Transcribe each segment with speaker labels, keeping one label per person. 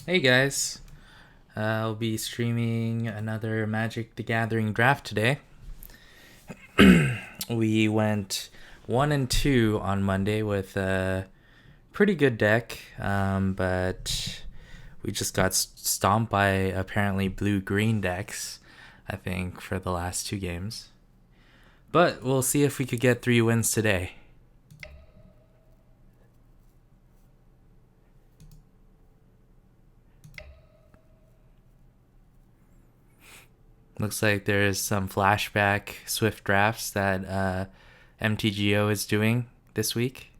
Speaker 1: Hey guys, I'll be streaming another Magic the Gathering draft today. We went 1 and 2 on Monday with a pretty good deck, but we just got stomped by apparently blue green decks, I think, for the last 2 games. But we'll see if we could get 3 wins today. Looks like there's some flashback Swift drafts that MTGO is doing this week.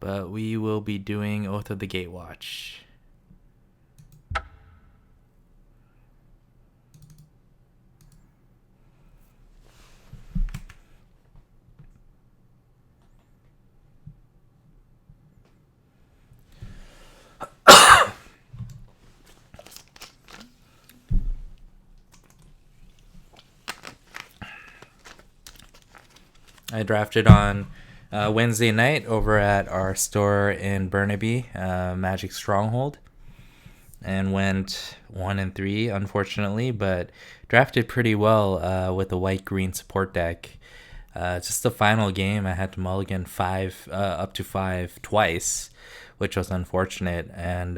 Speaker 1: But we will be doing Oath of the Gatewatch. I drafted on Wednesday night over at our store in Burnaby, Magic Stronghold, and went 1 and 3, unfortunately, but drafted pretty well with a white green support deck. Just the final game, I had to mulligan five up to five twice, which was unfortunate. And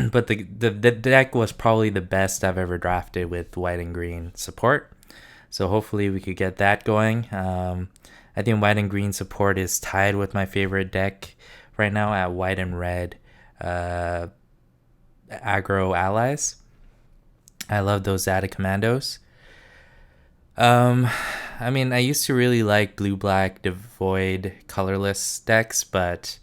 Speaker 1: but the deck was probably the best I've ever drafted with white and green support. So hopefully we could get that going. I think white and green support is tied with my favorite deck right now at white and red uh, aggro allies. I love those Zeta Commandos. Um, I mean, I used to really like blue black devoid colorless decks, but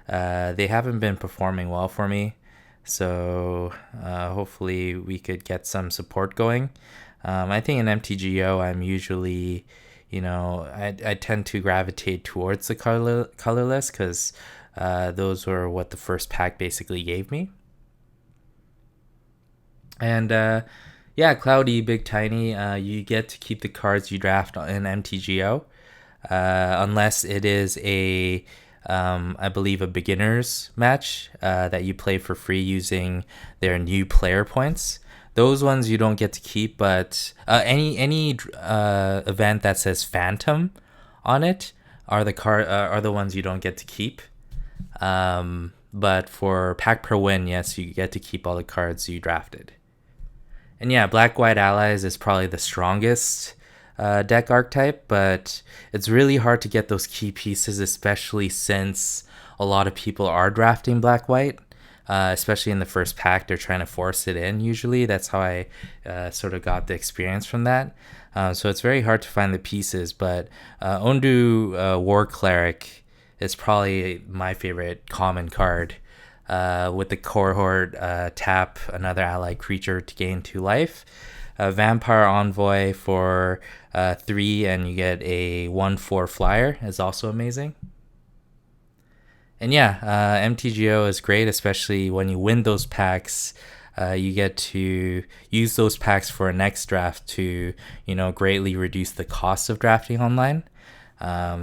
Speaker 1: they haven't been performing well for me. So hopefully we could get some support going. I think in MTGO, I'm usually, I tend to gravitate towards the colorless because those were what the first pack basically gave me. And yeah, Cloudy, Big Tiny, you get to keep the cards you draft in MTGO, unless it is I believe, a beginner's match that you play for free using their new player points. Those ones you don't get to keep, but any event that says Phantom on it are the ones you don't get to keep. But for pack per win, yes, you get to keep all the cards you drafted. And yeah, Black White Allies is probably the strongest deck archetype, but it's really hard to get those key pieces, especially since a lot of people are drafting Black White. Especially in the first pack, they're trying to force it in. Usually, that's how I sort of got the experience from that. So it's very hard to find the pieces. But Ondu War Cleric is probably my favorite common card. With the cohort, tap another allied creature to gain 2 life. Vampire Envoy for 3, and you get a 1/4 flyer is also amazing. And yeah, MTGO is great, especially when you win those packs. You get to use those packs for a next draft to, greatly reduce the cost of drafting online.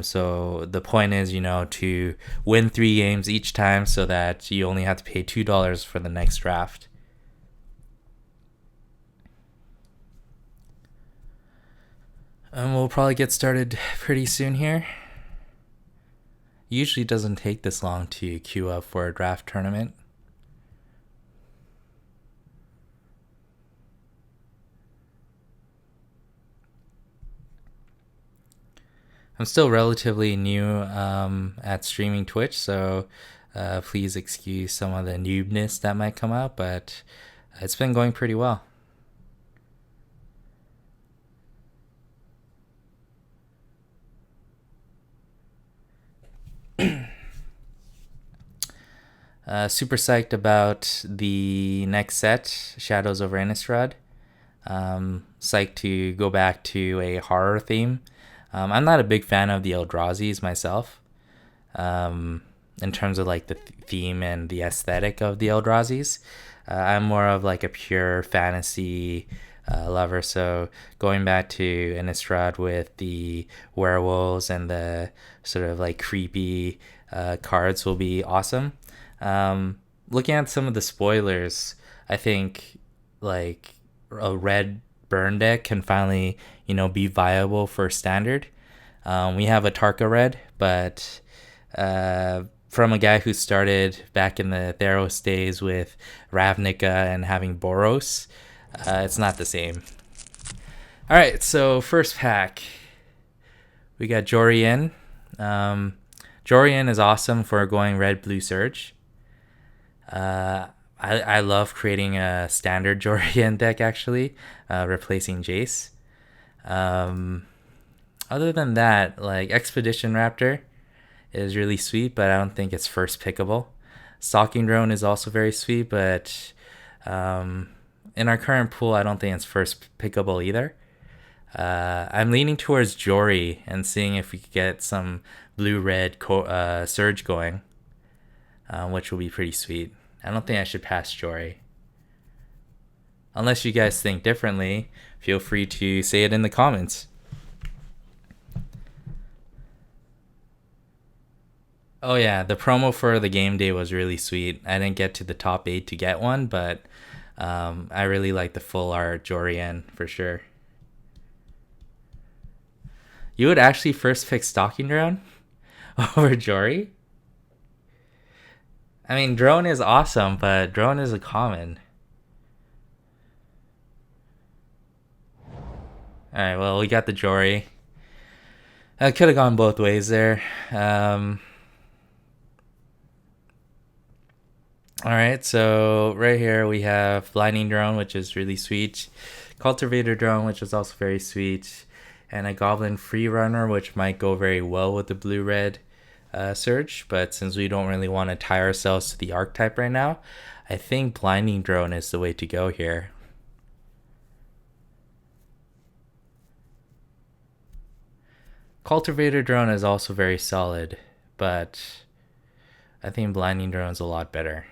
Speaker 1: So the point is, to win 3 games each time so that you only have to pay $2 for the next draft. And we'll probably get started pretty soon here. Usually doesn't take this long to queue up for a draft tournament. I'm still relatively new at streaming Twitch, so please excuse some of the noobness that might come out, but it's been going pretty well. Super psyched about the next set, Shadows over Innistrad. Psyched to go back to a horror theme. I'm not a big fan of the Eldrazi's myself, in terms of like the theme and the aesthetic of the Eldrazi's. I'm more of like a pure fantasy lover, so going back to Innistrad with the werewolves and the sort of like creepy cards will be awesome. Um, looking at some of the spoilers, I think like a red burn deck can finally, be viable for standard. We have a Tarka red, but from a guy who started back in the Theros days with Ravnica and having Boros, it's not the same. All right, so first pack, we got Jorian. Jorian is awesome for going red blue surge. I love creating a standard Jorian deck actually, replacing Jace. Other than that, like Expedition Raptor is really sweet, but I don't think it's first pickable. Stalking Drone is also very sweet, but in our current pool, I don't think it's first pickable either. I'm leaning towards Jory and seeing if we could get some blue-red surge going, which will be pretty sweet. I don't think I should pass Jory. Unless you guys think differently, feel free to say it in the comments. Oh yeah, the promo for the game day was really sweet. I didn't get to the top 8 to get one, but I really like the full art Jorian for sure. You would actually first pick Stalking Drone over Jory? I mean, Drone is awesome, but Drone is a common. Alright, well, we got the Jory. I could have gone both ways there. Alright, so right here we have Blinding Drone, which is really sweet. Cultivator Drone, which is also very sweet. And a Goblin Free Runner, which might go very well with the blue-red Surge. But since we don't really want to tie ourselves to the archetype right now, I think Blinding Drone is the way to go here. Cultivator Drone is also very solid, but I think Blinding Drone is a lot better.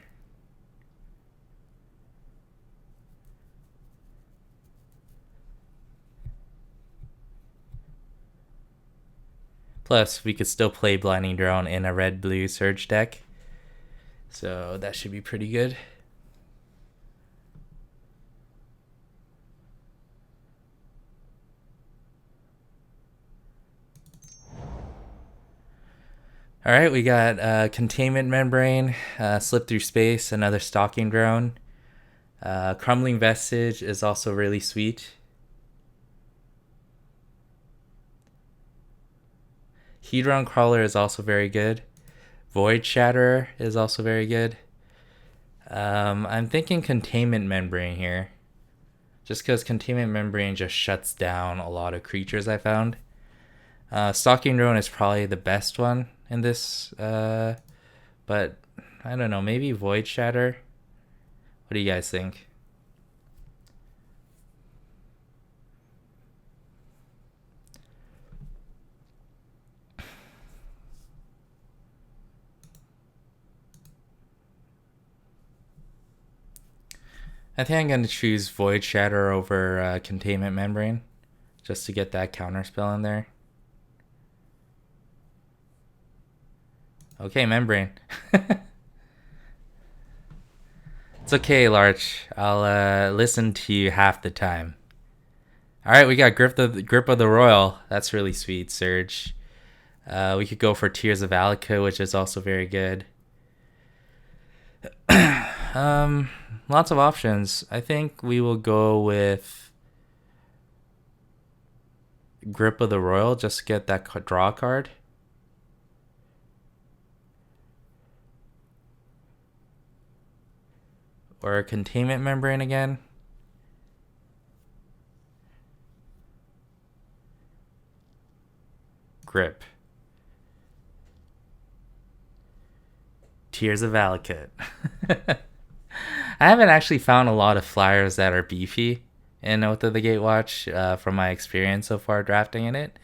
Speaker 1: Plus, we could still play Blinding Drone in a red-blue Surge deck, so that should be pretty good. Alright, we got Containment Membrane, Slip Through Space, another Stalking Drone. Crumbling Vestige is also really sweet. Hedron Crawler is also very good. Void Shatterer is also very good. I'm thinking Containment Membrane here. Just because Containment Membrane just shuts down a lot of creatures I found. Stalking Drone is probably the best one in this. But I don't know, maybe Void Shatter. What do you guys think? I think I'm going to choose Void Shatter over Containment Membrane, just to get that counterspell in there. Okay, Membrane. It's okay, Larch. I'll listen to you half the time. Alright, we got Grip of the Royal. That's really sweet, Surge. We could go for Tears of Alika, which is also very good. Lots of options. I think we will go with Grip of the Royal just to get that draw card. Or Containment Membrane again. Grip. Tears of Valakut. I haven't actually found a lot of flyers that are beefy in Oath of the Gatewatch from my experience so far drafting in it.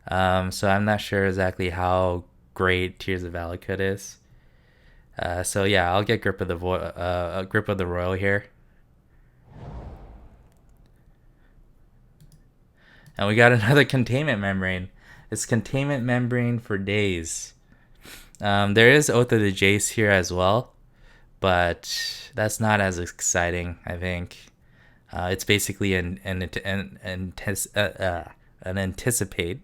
Speaker 1: So I'm not sure exactly how great Tears of Valakut is. So yeah, I'll get Grip of the Royal here. And we got another Containment Membrane. It's Containment Membrane for days. There is Oath of the Jace here as well, but that's not as exciting, I think. It's basically an anticipate.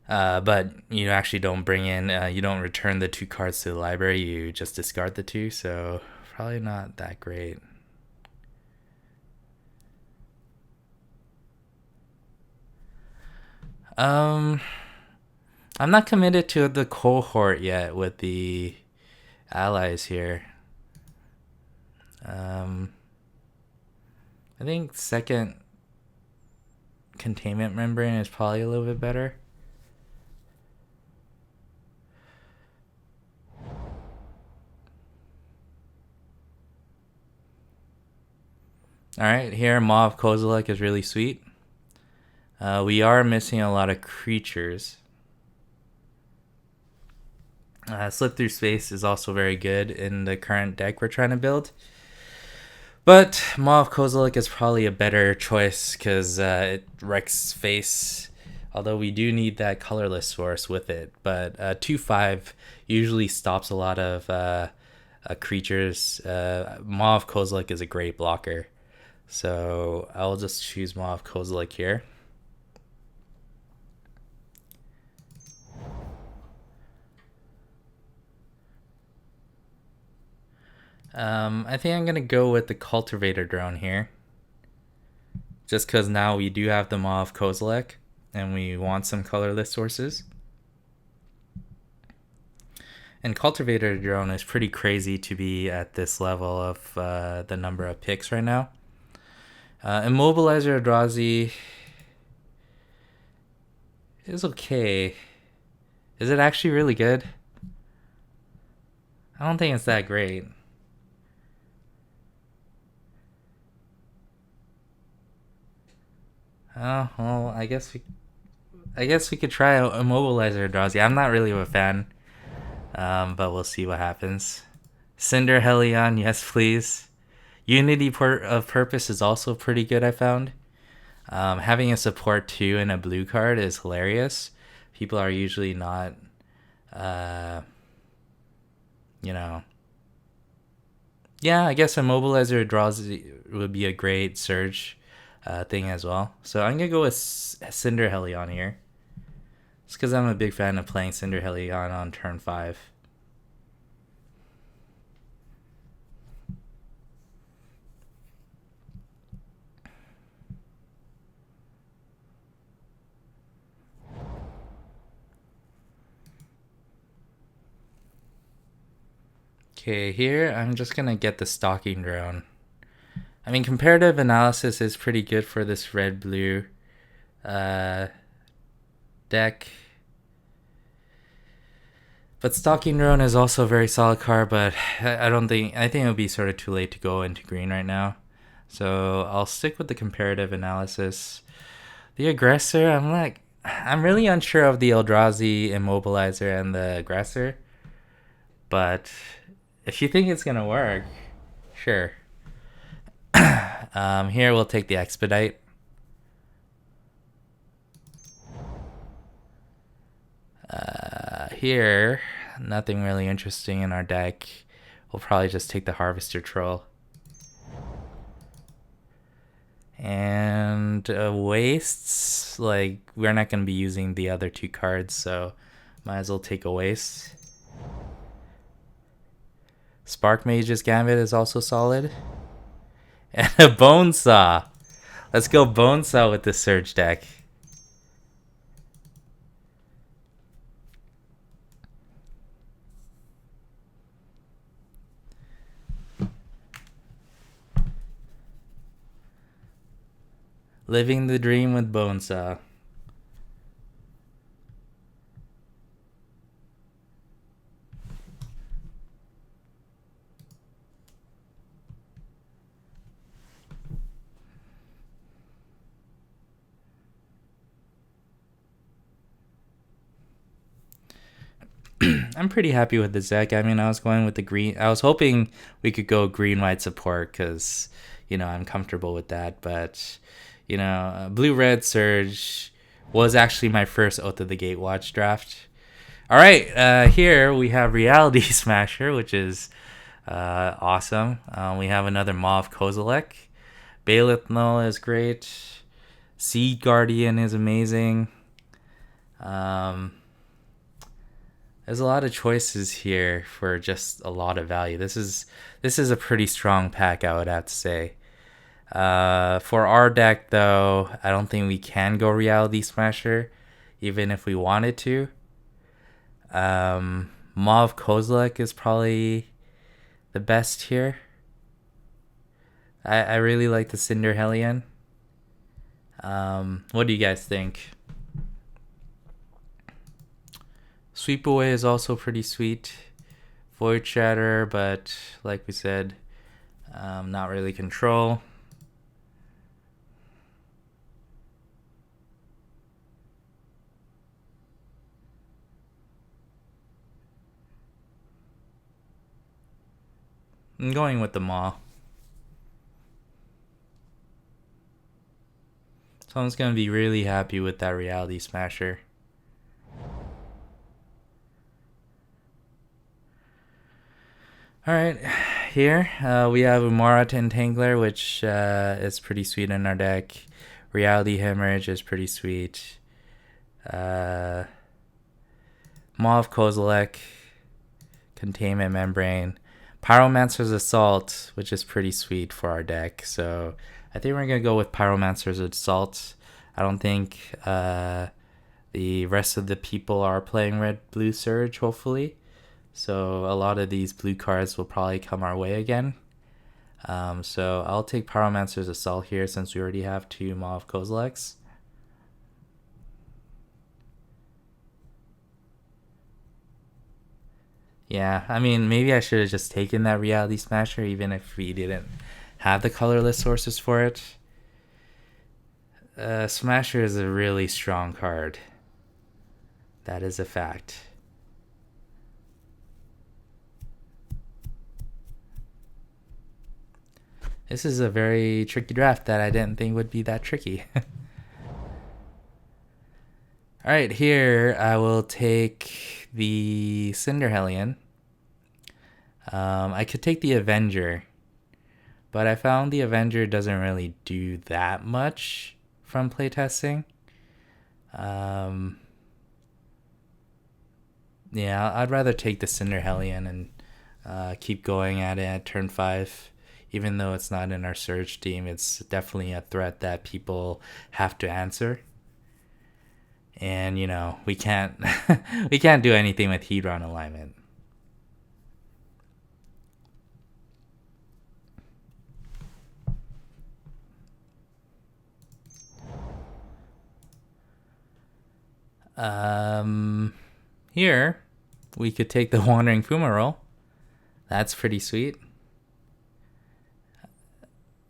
Speaker 1: But you actually don't bring in, you don't return the 2 cards to the library, you just discard the 2, so probably not that great. I'm not committed to the cohort yet with the allies here. I think second containment membrane is probably a little bit better. Alright, here Maw of Kozilek is really sweet. We are missing a lot of creatures. Slip Through Space is also very good in the current deck we're trying to build. But Maw of Kozilek is probably a better choice because it wrecks face. Although we do need that colorless source with it. But 2/5 usually stops a lot of creatures. Maw of Kozilek is a great blocker. So I'll just choose Maw of Kozilek here. I think I'm going to go with the Cultivator Drone here. Just because now we do have the Maw of Kozilek and we want some colorless sources. And Cultivator Drone is pretty crazy to be at this level of the number of picks right now. Immobilizer Eldrazi is okay. Is it actually really good? I don't think it's that great. Oh, well, I guess we could try Immobilizer Eldrazi. I'm not really a fan, but we'll see what happens. Cinder Helion, yes please. Unity of Purpose is also pretty good, I found. Having a support 2 and a blue card is hilarious. People are usually not, Yeah, I guess Immobilizer would be a great surge thing as well. So I'm going to go with Cinder Helion here. It's because I'm a big fan of playing Cinder Helion on turn 5. Okay, here I'm just going to get the Stalking Drone. I mean, comparative analysis is pretty good for this red-blue deck. But Stalking Drone is also a very solid card, but I think it would be sort of too late to go into green right now. So I'll stick with the comparative analysis. The Aggressor, I'm really unsure of the Eldrazi, Immobilizer, and the Aggressor. But if you think it's gonna work, sure. Here we'll take the Expedite. Here, nothing really interesting in our deck. We'll probably just take the Harvester Troll. And wastes, like, we're not going to be using the other 2 cards, so might as well take a waste. Spark Mage's Gambit is also solid. And a Bone Saw. Let's go Bone Saw with the Surge deck. Living the dream with Bone Saw. I'm pretty happy with this deck. I mean, I was going with the green. I was hoping we could go green-white support because, I'm comfortable with that. But, blue-red Surge was actually my first Oath of the Gatewatch draft. All right, here we have Reality Smasher, which is awesome. We have another Mauve Kozilek. Bailiff Null is great. Seed Guardian is amazing. There's a lot of choices here for just a lot of value. This is a pretty strong pack, I would have to say. For our deck, though, I don't think we can go Reality Smasher, even if we wanted to. Mauve Kozilek is probably the best here. I really like the Cinder Hellion. What do you guys think? Sweep Away is also pretty sweet. Void Shatter, but like we said, not really control. I'm going with the Maw. Someone's going to be really happy with that Reality Smasher. Alright, here we have Umara Entangler, which is pretty sweet in our deck. Reality Hemorrhage is pretty sweet. Mauve Kozilek, Containment Membrane. Pyromancer's Assault, which is pretty sweet for our deck. So I think we're going to go with Pyromancer's Assault. I don't think the rest of the people are playing Red-Blue Surge, hopefully. So a lot of these blue cards will probably come our way again. So I'll take Pyromancer's Assault here since we already have 2 Mauve Kozileks. Yeah, I mean, maybe I should have just taken that Reality Smasher even if we didn't have the colorless sources for it. Smasher is a really strong card. That is a fact. This is a very tricky draft that I didn't think would be that tricky. Alright, here I will take the Cinder Hellion. I could take the Avenger, but I found the Avenger doesn't really do that much from playtesting. Yeah, I'd rather take the Cinder Hellion and keep going at it at turn 5. Even though it's not in our Surge team, it's definitely a threat that people have to answer. And, you know, we can't we can't do anything with Hedron alignment. Here we could take the Wandering Fumarole. That's pretty sweet.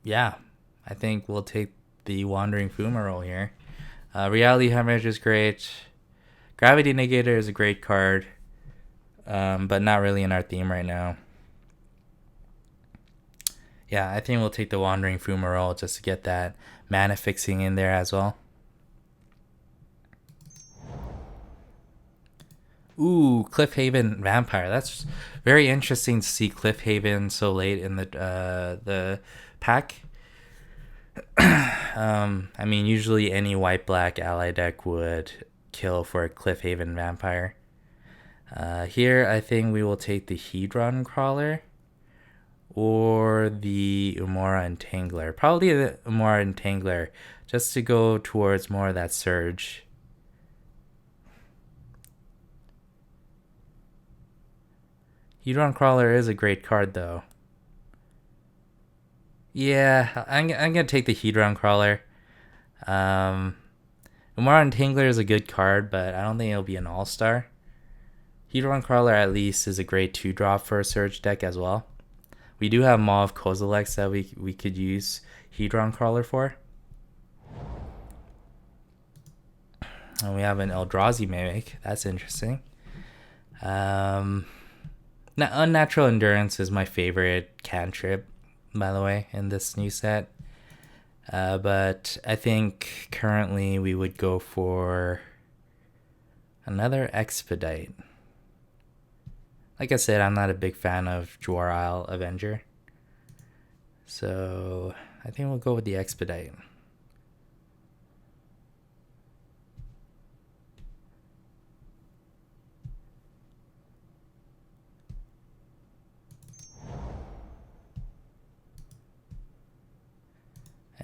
Speaker 1: Yeah, I think we'll take the Wandering Fumarole here. Reality Hemorrhage is great. Gravity Negator is a great card, but not really in our theme right now. Yeah, I think we'll take the Wandering Fumarole just to get that mana fixing in there as well. Ooh, Cliffhaven Vampire. That's very interesting to see Cliffhaven so late in the pack. I mean, usually any white-black ally deck would kill for a Cliffhaven Vampire. Here, I think we will take the Hedron Crawler or the Umara Entangler. Probably the Umara Entangler, just to go towards more of that Surge. Hedron Crawler is a great card, though. Yeah, I'm gonna take the Hedron Crawler. Umara Entangler is a good card, but I don't think it'll be an all-star. Hedron Crawler at least is a great 2-drop for a Surge deck as well. We do have Mauve Kozileks that we could use Hedron Crawler for. And we have an Eldrazi Mimic. That's interesting. Unnatural Endurance is my favorite cantrip, by the way, in this new set. But I think currently we would go for another Expedite. Like I said, I'm not a big fan of Draw Isle Avenger. So I think we'll go with the Expedite.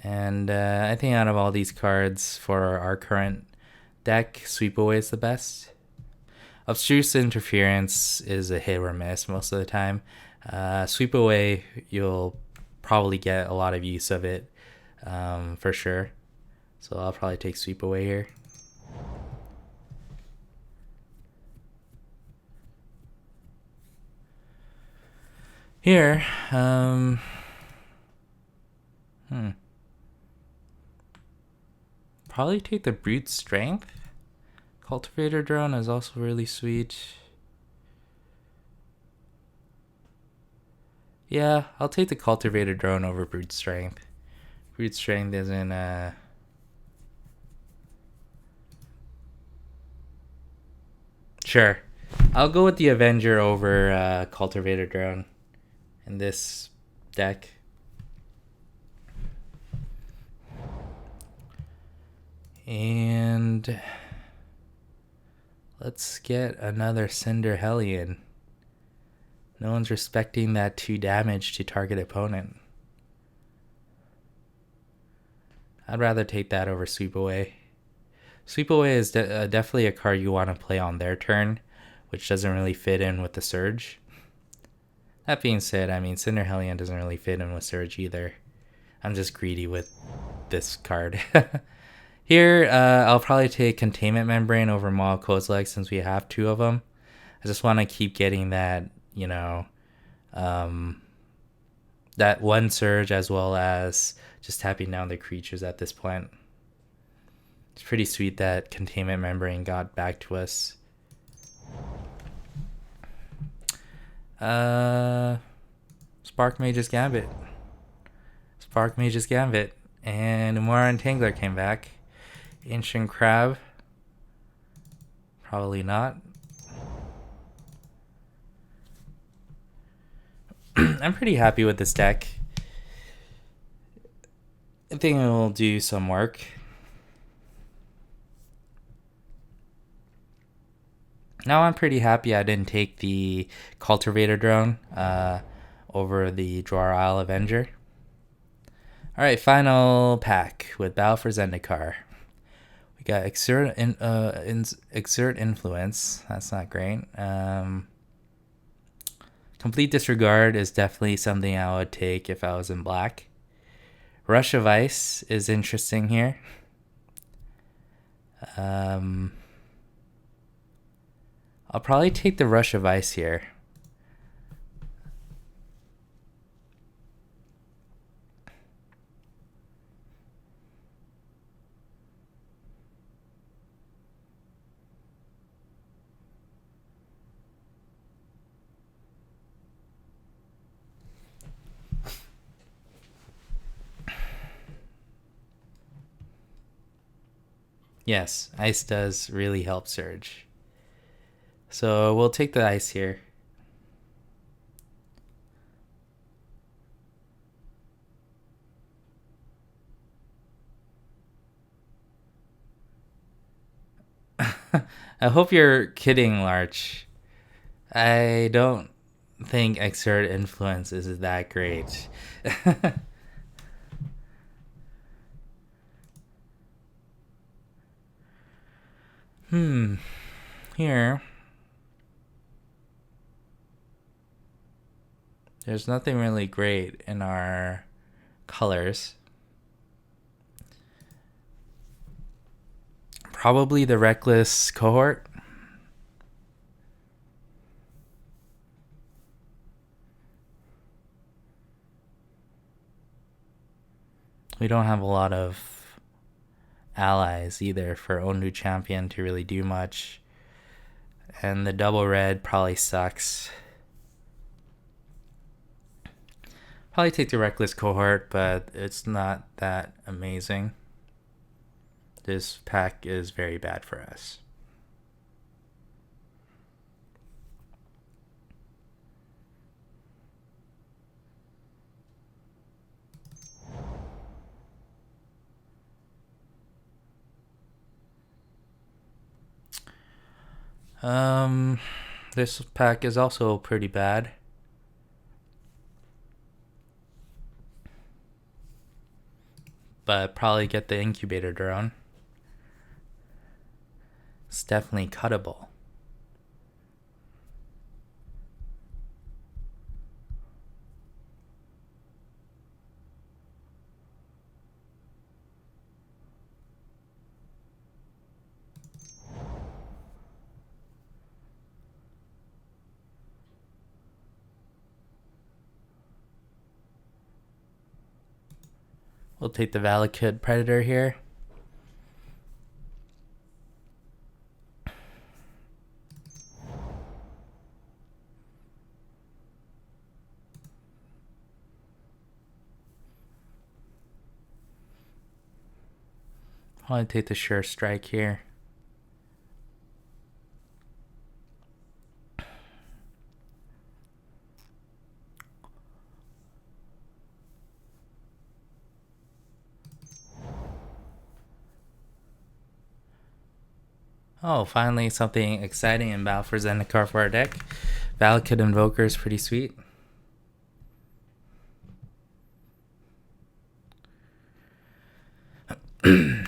Speaker 1: And I think out of all these cards for our current deck, Sweep Away is the best. Obstruse Interference is a hit or miss most of the time. Sweep Away, you'll probably get a lot of use of it for sure. So I'll probably take Sweep Away here. Here, probably take the Brute Strength. Cultivator Drone is also really sweet. Yeah, I'll take the Cultivator Drone over Brute Strength. Brute Strength isn't Sure. I'll go with the Avenger over Cultivator Drone in this deck. And let's get another Cinder Hellion. No one's respecting that 2 damage to target opponent. I'd rather take that over Sweep Away. Sweep Away is definitely a card you want to play on their turn, which doesn't really fit in with the Surge. That being said, I mean, Cinder Hellion doesn't really fit in with Surge either. I'm just greedy with this card. Here, I'll probably take Containment Membrane over Maw Kozilek since we have 2 of them. I just want to keep getting that, that 1 Surge as well as just tapping down the creatures at this point. It's pretty sweet that Containment Membrane got back to us. Spark Mage's Gambit. And Umara Entangler came back. Ancient Crab. Probably not. I'm pretty happy with this deck. I think it will do some work. Now I'm pretty happy I didn't take the Cultivator Drone over the Draw Isle Avenger. Alright, final pack with Battle for Zendikar. We got Exert Influence. That's not great. Complete Disregard is definitely something I would take if I was in black. Rush of Ice is interesting here. I'll probably take the Rush of Ice here. Yes, Ice does really help Surge. So we'll take the Ice here. I hope you're kidding, Larch. I don't think Exert Influence is that great. Here. There's nothing really great in our colors. Probably the Reckless Cohort. We don't have a lot of allies either for Ondu Champion to really do much. And the double red probably sucks. Probably take the Reckless Cohort, but it's not that amazing. This pack is very bad for us. This pack is also pretty bad. But probably get the incubator drone. It's definitely cuttable. We'll take the Valakut Predator here. I'll take the Sure Strike here. Oh, finally something exciting in Battle for Zendikar for our deck. Valakut Invoker is pretty sweet. If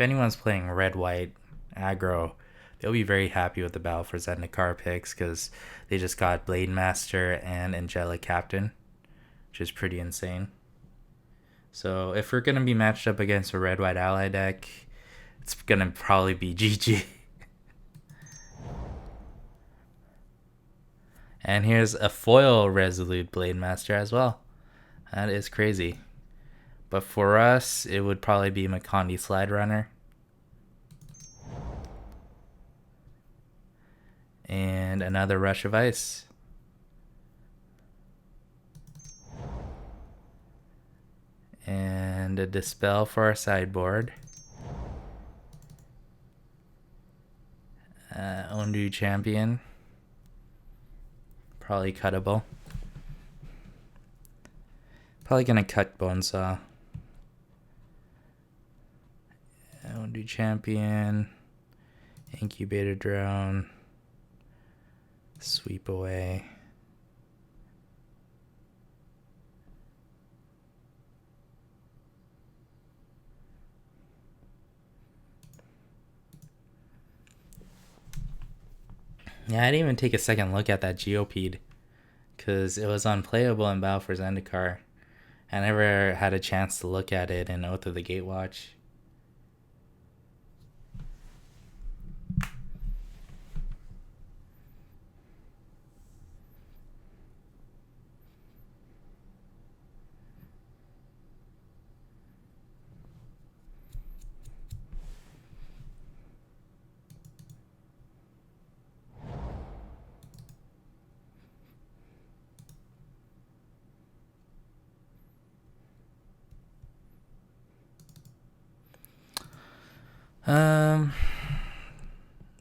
Speaker 1: anyone's playing red-white aggro, they'll be very happy with the Battle for Zendikar picks because they just got Blade Master and Angelic Captain, which is pretty insane. So if we're going to be matched up against a red-white ally deck, it's going to probably be GG. And here's a foil Resolute Blade Master as well. That is crazy. But for us, it would probably be Makandi Slide Runner. And another Rush of Ice. And a Dispel for our sideboard. Ondu Champion. Probably cuttable. Probably gonna cut Bonesaw. Ondu Champion. Incubator Drone. Sweep away. Yeah, I didn't even take a second look at that Geopede because it was unplayable in Battle for Zendikar. I never had a chance to look at it in Oath of the Gatewatch.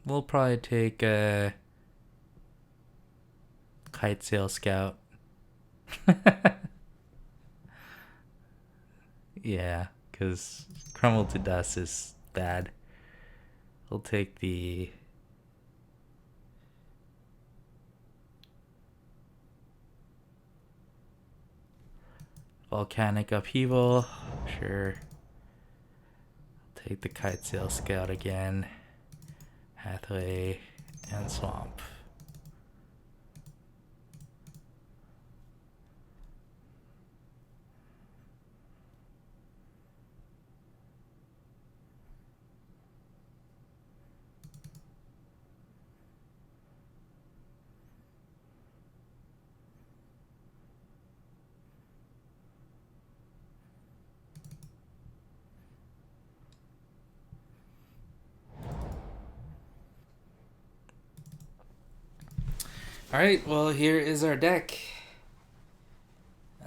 Speaker 1: We'll probably take a Kite Sail Scout. Yeah, because Crumble to Dust is bad. We'll take the Volcanic Upheaval. Sure. Take the Kite Sail Scout again. Hathaway and Swamp. Alright, well, here is our deck.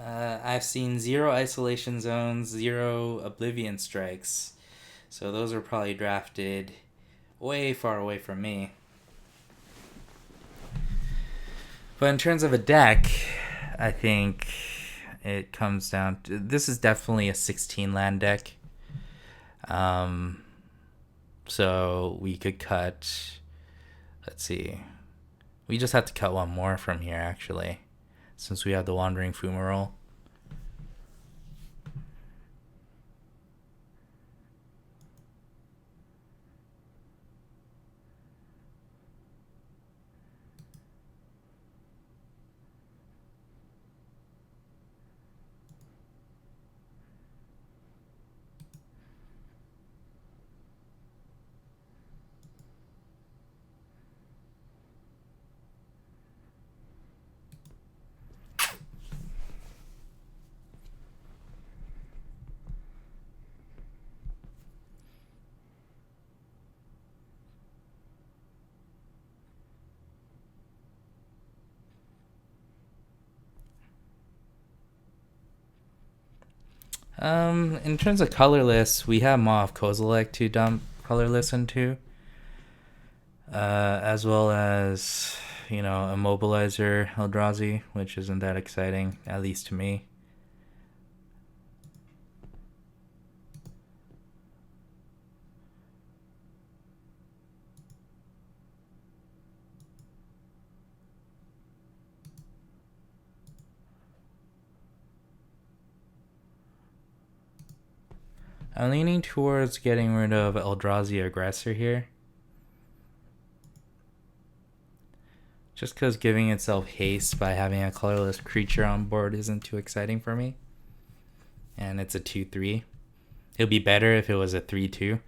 Speaker 1: I've seen 0 Isolation Zones, 0 Oblivion Strikes. So those are probably drafted way far away from me. But in terms of a deck, I think it comes down to... This is definitely a 16 land deck. So we could cut, let's see, we just have to cut one more from here actually, since we have the Wandering Fumarole. In terms of colorless, we have Maw of Kozilek to dump colorless into, as well as, Immobilizer Eldrazi, which isn't that exciting, at least to me. I'm leaning towards getting rid of Eldrazi Aggressor here. Just because giving itself haste by having a colorless creature on board isn't too exciting for me. And it's a 2/3. It would be better if it was a 3/2.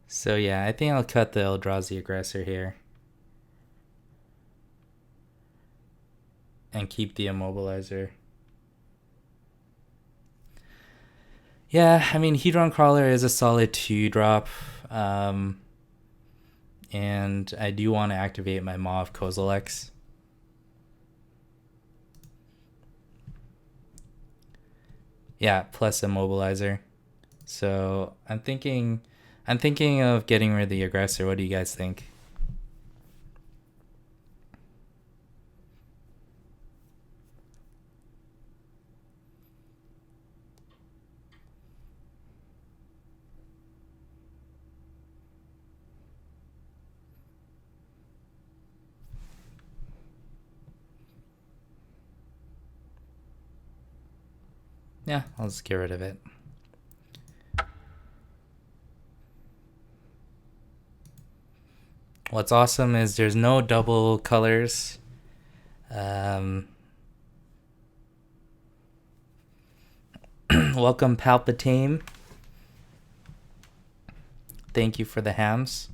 Speaker 1: So yeah, I think I'll cut the Eldrazi Aggressor here. And keep the Immobilizer. Yeah, I mean, Hedron Crawler is a solid 2-drop. And I do want to activate my Maw of Kozilek. Yeah, plus Immobilizer. So I'm thinking of getting rid of the Aggressor. What do you guys think? Yeah, I'll just get rid of it. What's awesome is there's no double colors. Welcome, Palpatine. Thank you for the hams.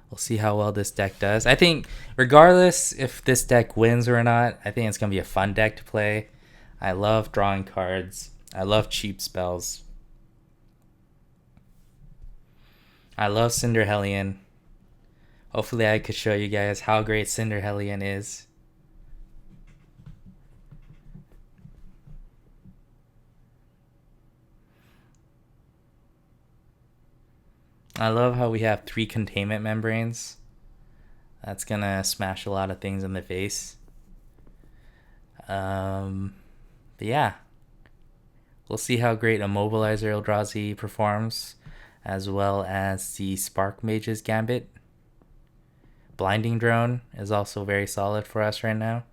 Speaker 1: We'll see how well this deck does. I think regardless if this deck wins or not, I think it's going to be a fun deck to play. I love drawing cards. I love cheap spells. I love Cinder Hellion. Hopefully I could show you guys how great Cinder Hellion is. I love how we have 3 containment membranes. That's gonna smash a lot of things in the face. But yeah, we'll see how great Immobilizer Eldrazi performs, as well as the Spark Mage's Gambit. Blinding Drone is also very solid for us right now.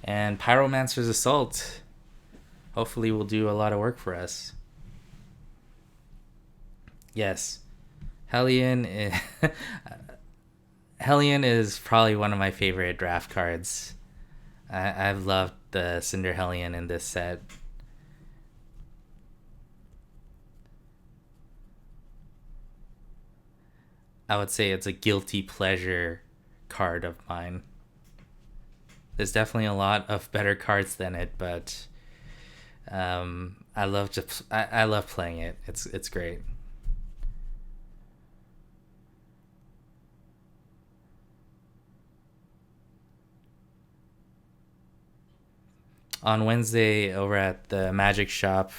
Speaker 1: And Pyromancer's Assault hopefully will do a lot of work for us. Yes, Hellion is probably one of my favorite draft cards. I've loved the Cinder Hellion in this set. I would say it's a guilty pleasure card of mine. There's definitely a lot of better cards than it, but I love playing it. It's great. On Wednesday over at the Magic Shop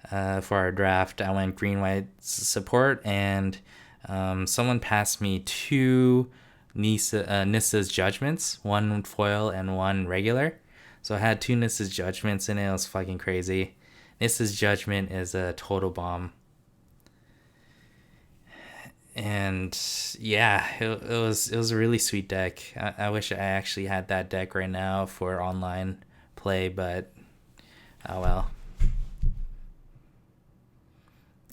Speaker 1: for our draft, I went green white support, and Someone passed me two Nissa's Judgments, one foil and one regular. So I had two Nissa's Judgments and it was fucking crazy. Nissa's Judgment is a total bomb. And yeah, it was a really sweet deck. I wish I actually had that deck right now for online play, but oh well.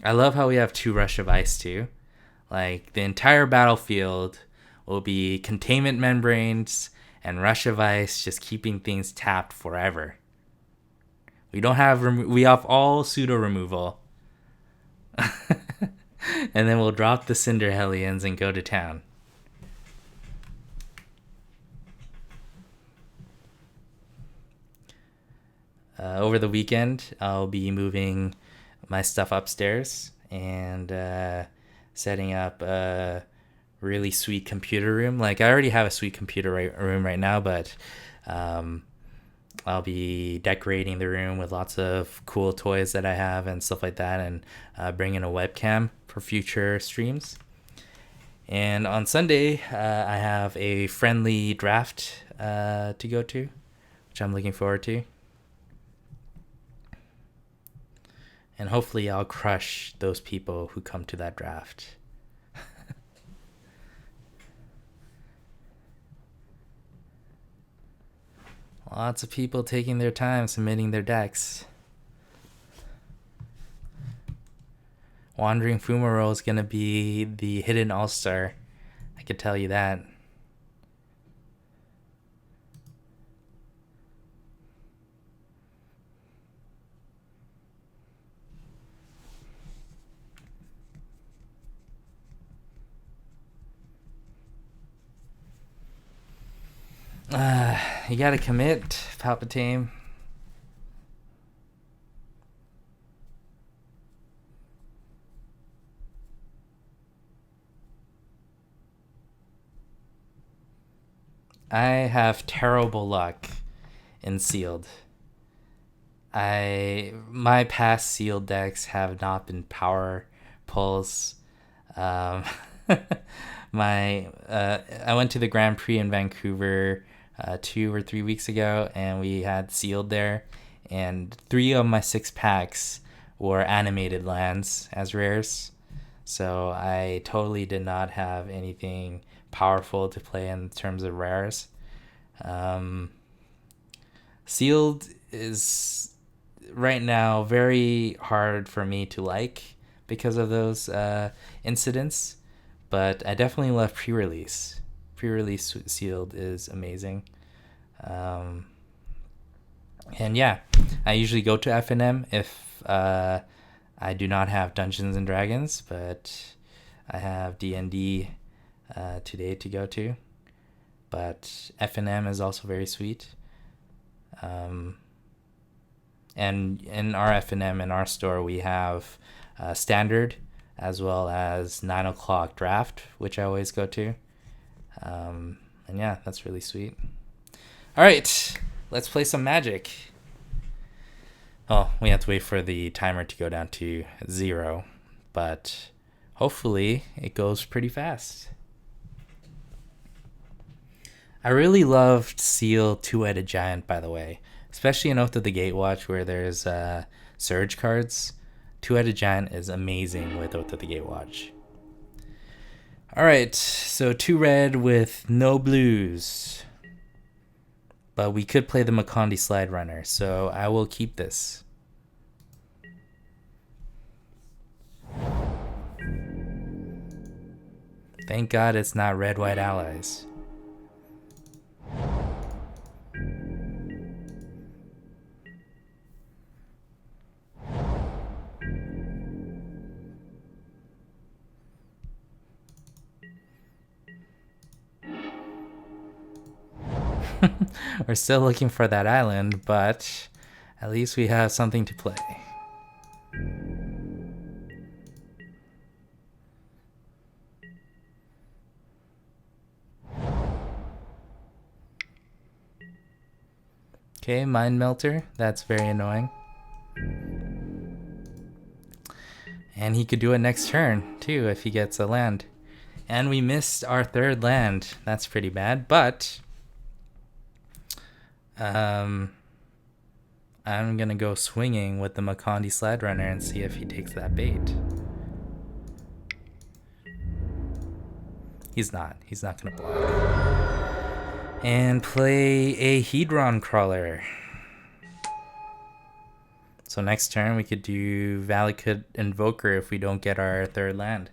Speaker 1: I love how we have two Rush of Ice too. Like the entire battlefield will be containment membranes and Rush of Ice, just keeping things tapped forever. We don't have we have all pseudo removal. And then we'll drop the Cinder Hellions and go to town. Over the weekend, I'll be moving my stuff upstairs and setting up a really sweet computer room. Like, I already have a sweet computer room right now, but I'll be decorating the room with lots of cool toys that I have and stuff like that, and bringing a webcam for future streams. And on Sunday, I have a friendly draft to go to, which I'm looking forward to. And hopefully I'll crush those people who come to that draft. Lots of people taking their time submitting their decks. Wandering Fumaro is going to be the hidden all-star. I could tell you that. You gotta commit, Palpatine. I have terrible luck in sealed. My past sealed decks have not been power pulls. I went to the Grand Prix in Vancouver 2 or 3 weeks ago, and we had sealed there, and 3 of my 6 packs were animated lands as rares. So I totally did not have anything powerful to play in terms of rares. Sealed is right now very hard for me to like because of those incidents, but I definitely love pre-release. Pre-release sealed is amazing. And yeah, I usually go to FNM if I do not have Dungeons and Dragons, but I have D&D today to go to. But FNM is also very sweet. And in our FNM, in our store, we have standard as well as 9 o'clock draft, which I always go to. And yeah, that's really sweet. All right, let's play some Magic. Oh, we have to wait for the timer to go down to 0, but hopefully it goes pretty fast. I really loved Seal Two-Headed Giant, by the way, especially in Oath of the Gatewatch where there's Surge cards. Two-Headed Giant is amazing with Oath of the Gatewatch. All right, so 2 red with no blues. But we could play the Makandi Slide Runner, so I will keep this. Thank God it's not red-white allies. We're still looking for that island, but at least we have something to play. Okay, Mind Melter. That's very annoying. And he could do it next turn, too, if he gets a land. And we missed our third land. That's pretty bad, but... I'm gonna go swinging with the Makandi Sled Runner and see if he takes that bait. He's not. He's not gonna block. And play a Hedron Crawler. So next turn we could do Valakut Invoker if we don't get our third land.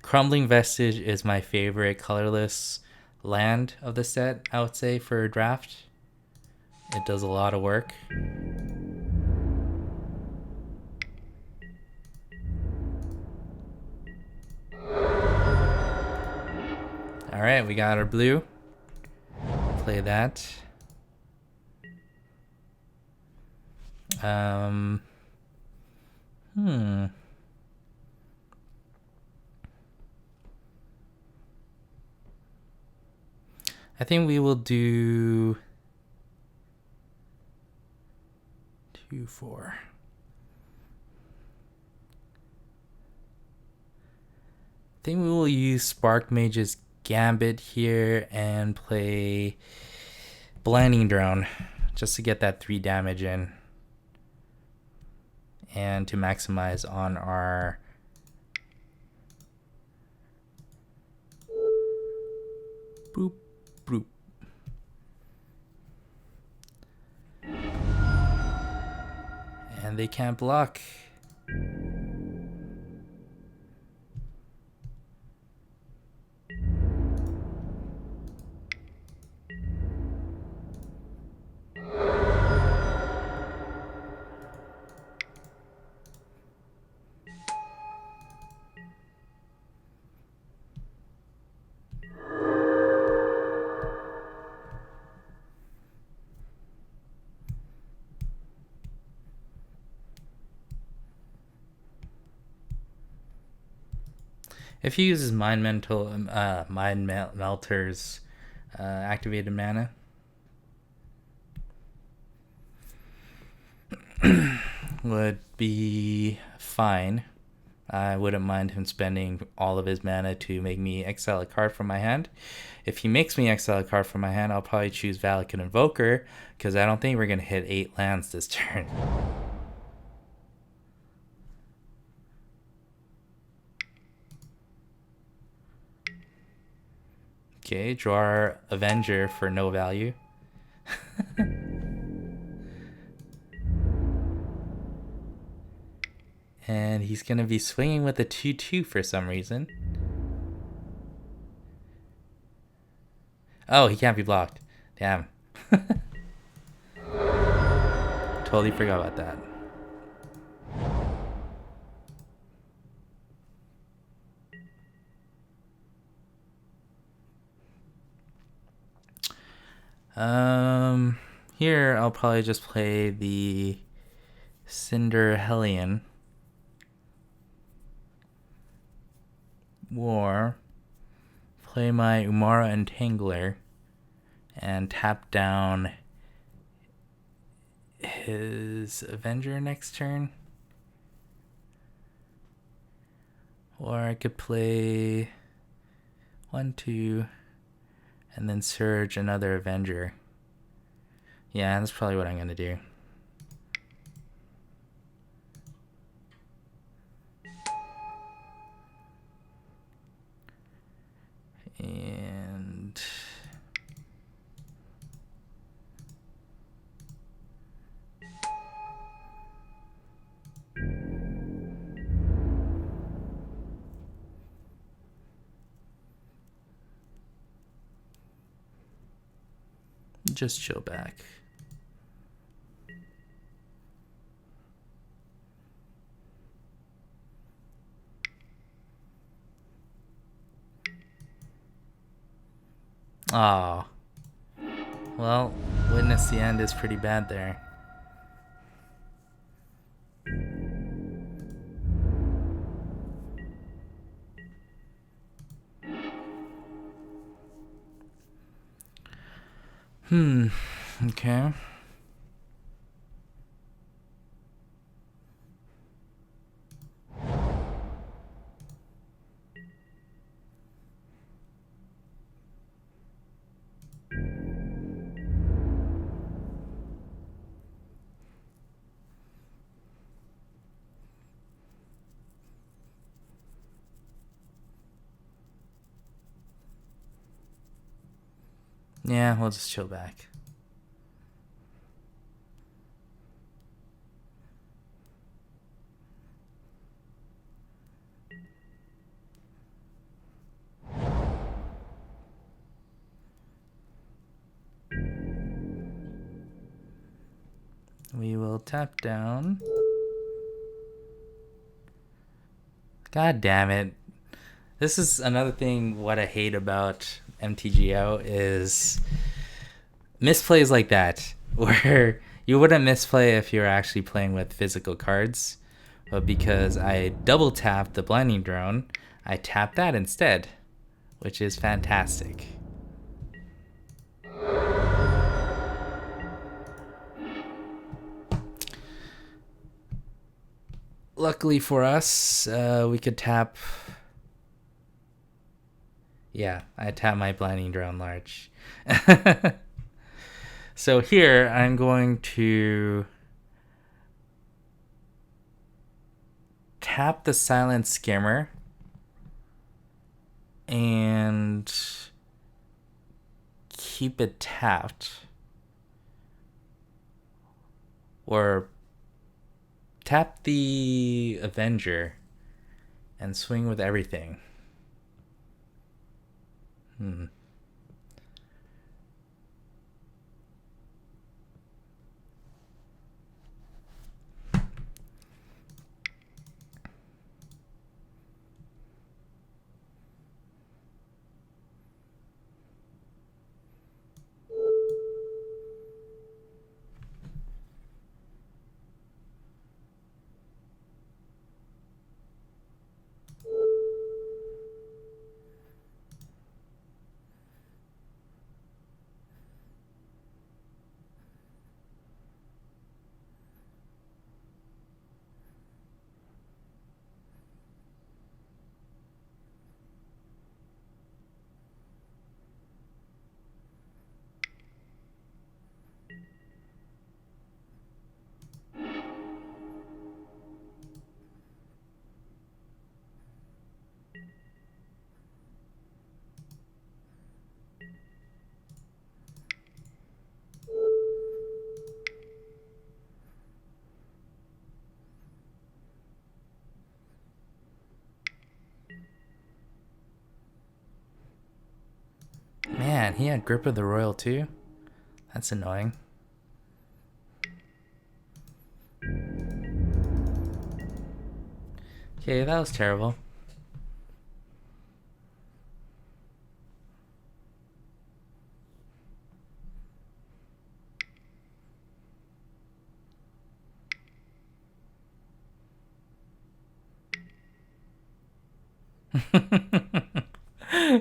Speaker 1: Crumbling Vestige is my favorite colorless land of the set, I would say, for a draft. It does a lot of work. Alright, we got our blue. Play that. I think we will do 2-4. I think we will use Spark Mage's Gambit here and play Blinding Drone just to get that 3 damage in and to maximize on our boop boop. And they can't block. If he uses Mind Melter's activated mana, would be fine. I wouldn't mind him spending all of his mana to make me exile a card from my hand. If he makes me exile a card from my hand, I'll probably choose Valakut Invoker, because I don't think we're going to hit 8 lands this turn. Okay, draw our Avenger for no value. And he's going to be swinging with a 2-2 for some reason. Oh, he can't be blocked. Damn. Totally forgot about that. Here I'll probably just play the Cinder Hellion. Or play my Umara Entangler and tap down his Avenger next turn. Or I could play 1-2 and then Surge another Avenger. Yeah, that's probably what I'm going to do. And just chill back. Oh. Well, Witness the End is pretty bad there. Okay. Yeah, we'll just chill back. We will tap down. God damn it. This is another thing what I hate about MTGO is misplays like that, where you wouldn't misplay if you're actually playing with physical cards, but because I double tapped the blinding drone, I tapped that instead, which is fantastic. Luckily for us, we could tap. Yeah, I tap my blinding drone large. So here I'm going to tap the silent skimmer and keep it tapped, or tap the Avenger and swing with everything. Man, he had Grip of the Royal too? That's annoying. Okay, that was terrible.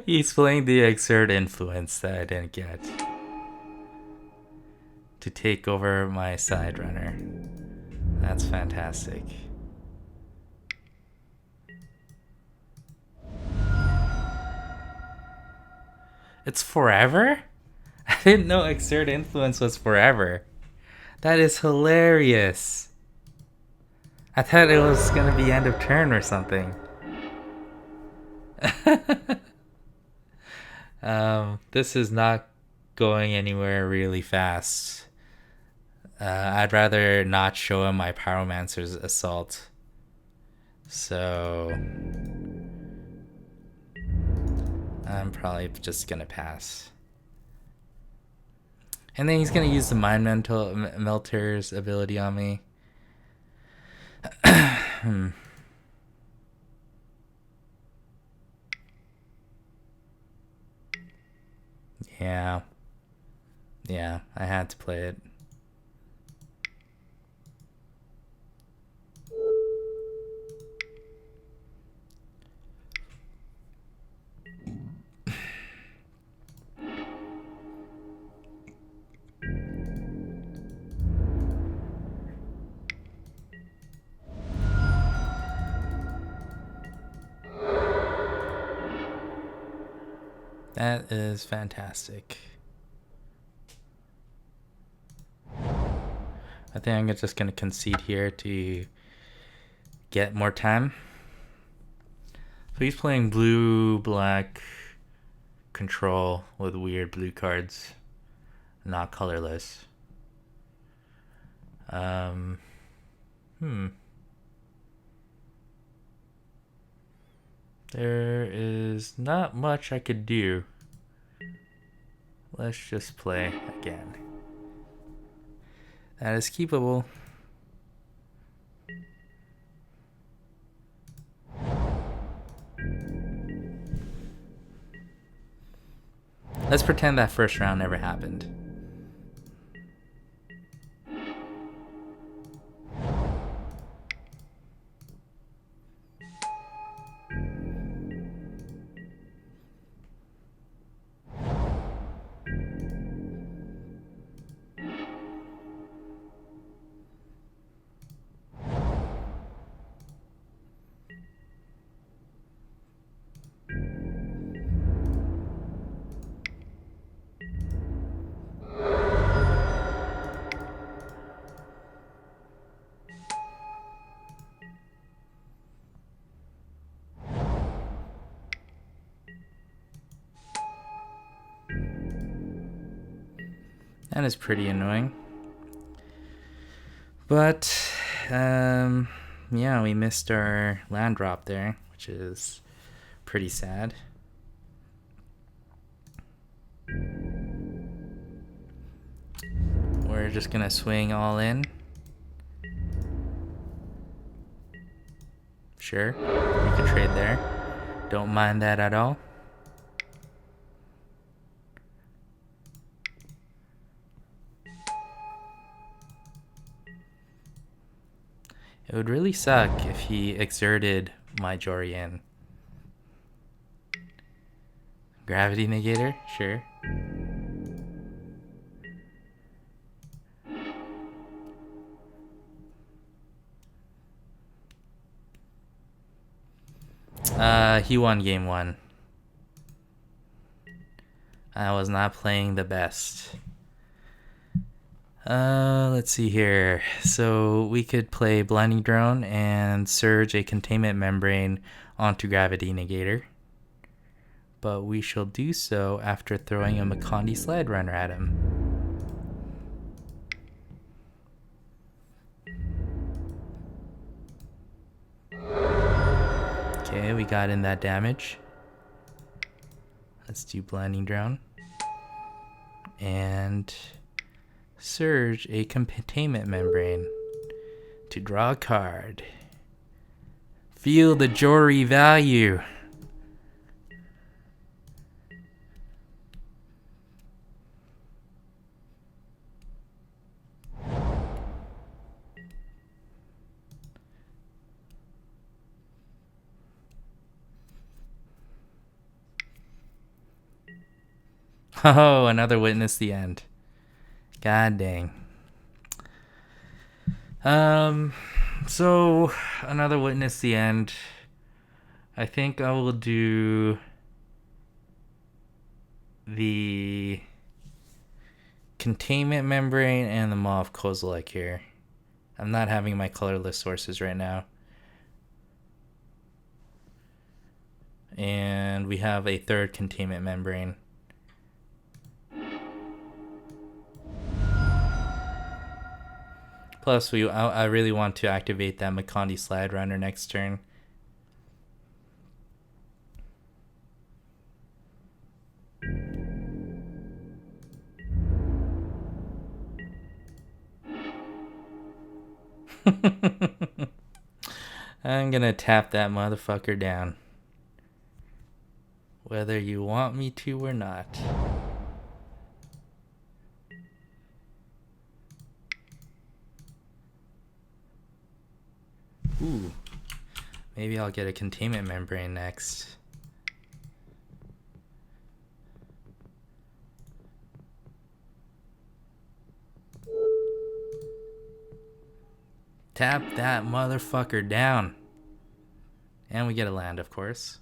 Speaker 1: He's playing the exert influence that I didn't get to take over my side runner. That's fantastic. It's forever? I didn't know exert influence was forever. That is hilarious. I thought it was gonna be end of turn or something. This is not going anywhere really fast. I'd rather not show him my Pyromancer's Assault. So I'm probably just gonna pass. And then he's gonna use the Mind Melter's ability on me. Yeah, I had to play it. That is fantastic. I think I'm just going to concede here to get more time. So he's playing blue, black, control with weird blue cards, not colorless. There is not much I could do. Let's just play again. That is keepable. Let's pretend that first round never happened. That is pretty annoying. But, yeah, we missed our land drop there, which is pretty sad. We're just gonna swing all in. Sure, we could trade there. Don't mind that at all. It would really suck if he exerted my Jorian. Gravity negator? Sure. He won game 1. I was not playing the best. Let's see here. So we could play Blinding Drone and surge a containment membrane onto Gravity Negator. But we shall do so after throwing a Makandi Slide Runner at him. Okay, we got in that damage. Let's do Blinding Drone. And surge a containment membrane to draw a card. Feel the Jori value. Oh, another Witness the End. God dang. So another Witness the End. I think I will do the containment membrane and the Maw of Kozilek here. I'm not having my colorless sources right now. And we have a third containment membrane. Plus, I really want to activate that Makandi Slide Runner next turn. I'm gonna tap that motherfucker down. Whether you want me to or not. Ooh. Maybe I'll get a containment membrane next. Tap that motherfucker down. And we get a land, of course.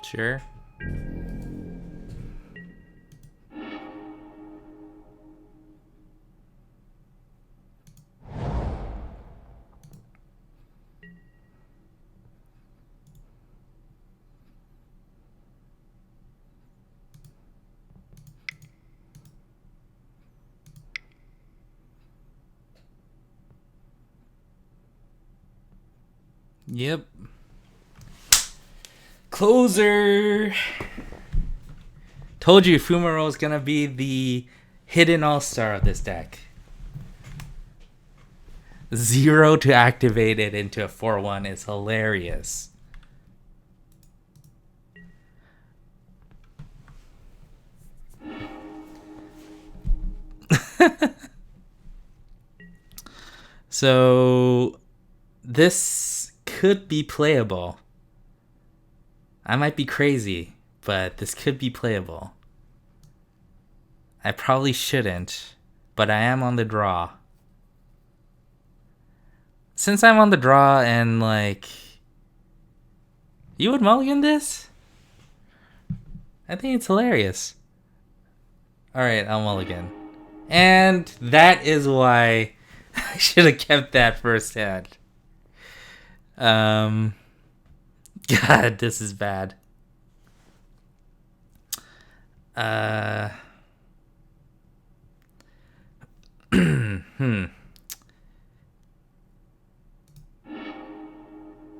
Speaker 1: Sure. Yep. Closer. Told you Fumaro is gonna be the hidden all-star of this deck. 0 to activate it into a 4/1 is hilarious. So this could be playable. I might be crazy, but this could be playable. I probably shouldn't, but I am on the draw. Since I'm on the draw and like... You would mulligan this? I think it's hilarious. Alright, I'll mulligan. And that is why I should have kept that first hand. God, this is bad.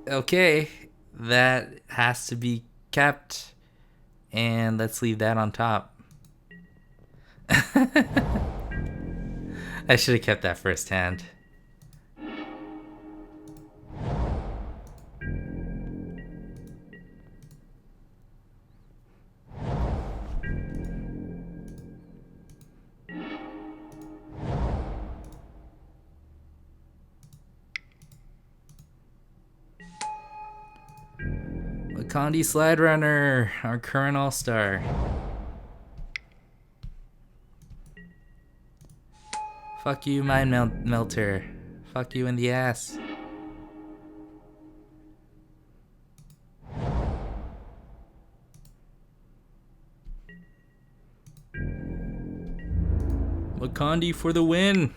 Speaker 1: Okay, that has to be kept. And let's leave that on top. I should have kept that first hand. Wakandi Slide Runner, our current all-star. Fuck you, Mind Melter. Fuck you in the ass. Wakandi for the win.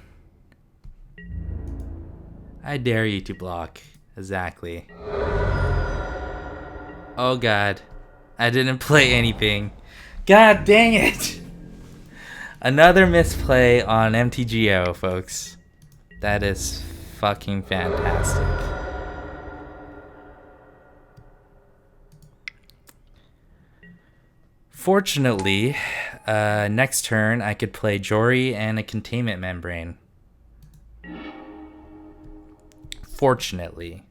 Speaker 1: I dare you to block. Exactly. Oh god. I didn't play anything. God dang it. Another misplay on MTGO, folks. That is fucking fantastic. Fortunately, next turn I could play Jory and a Containment Membrane. Fortunately.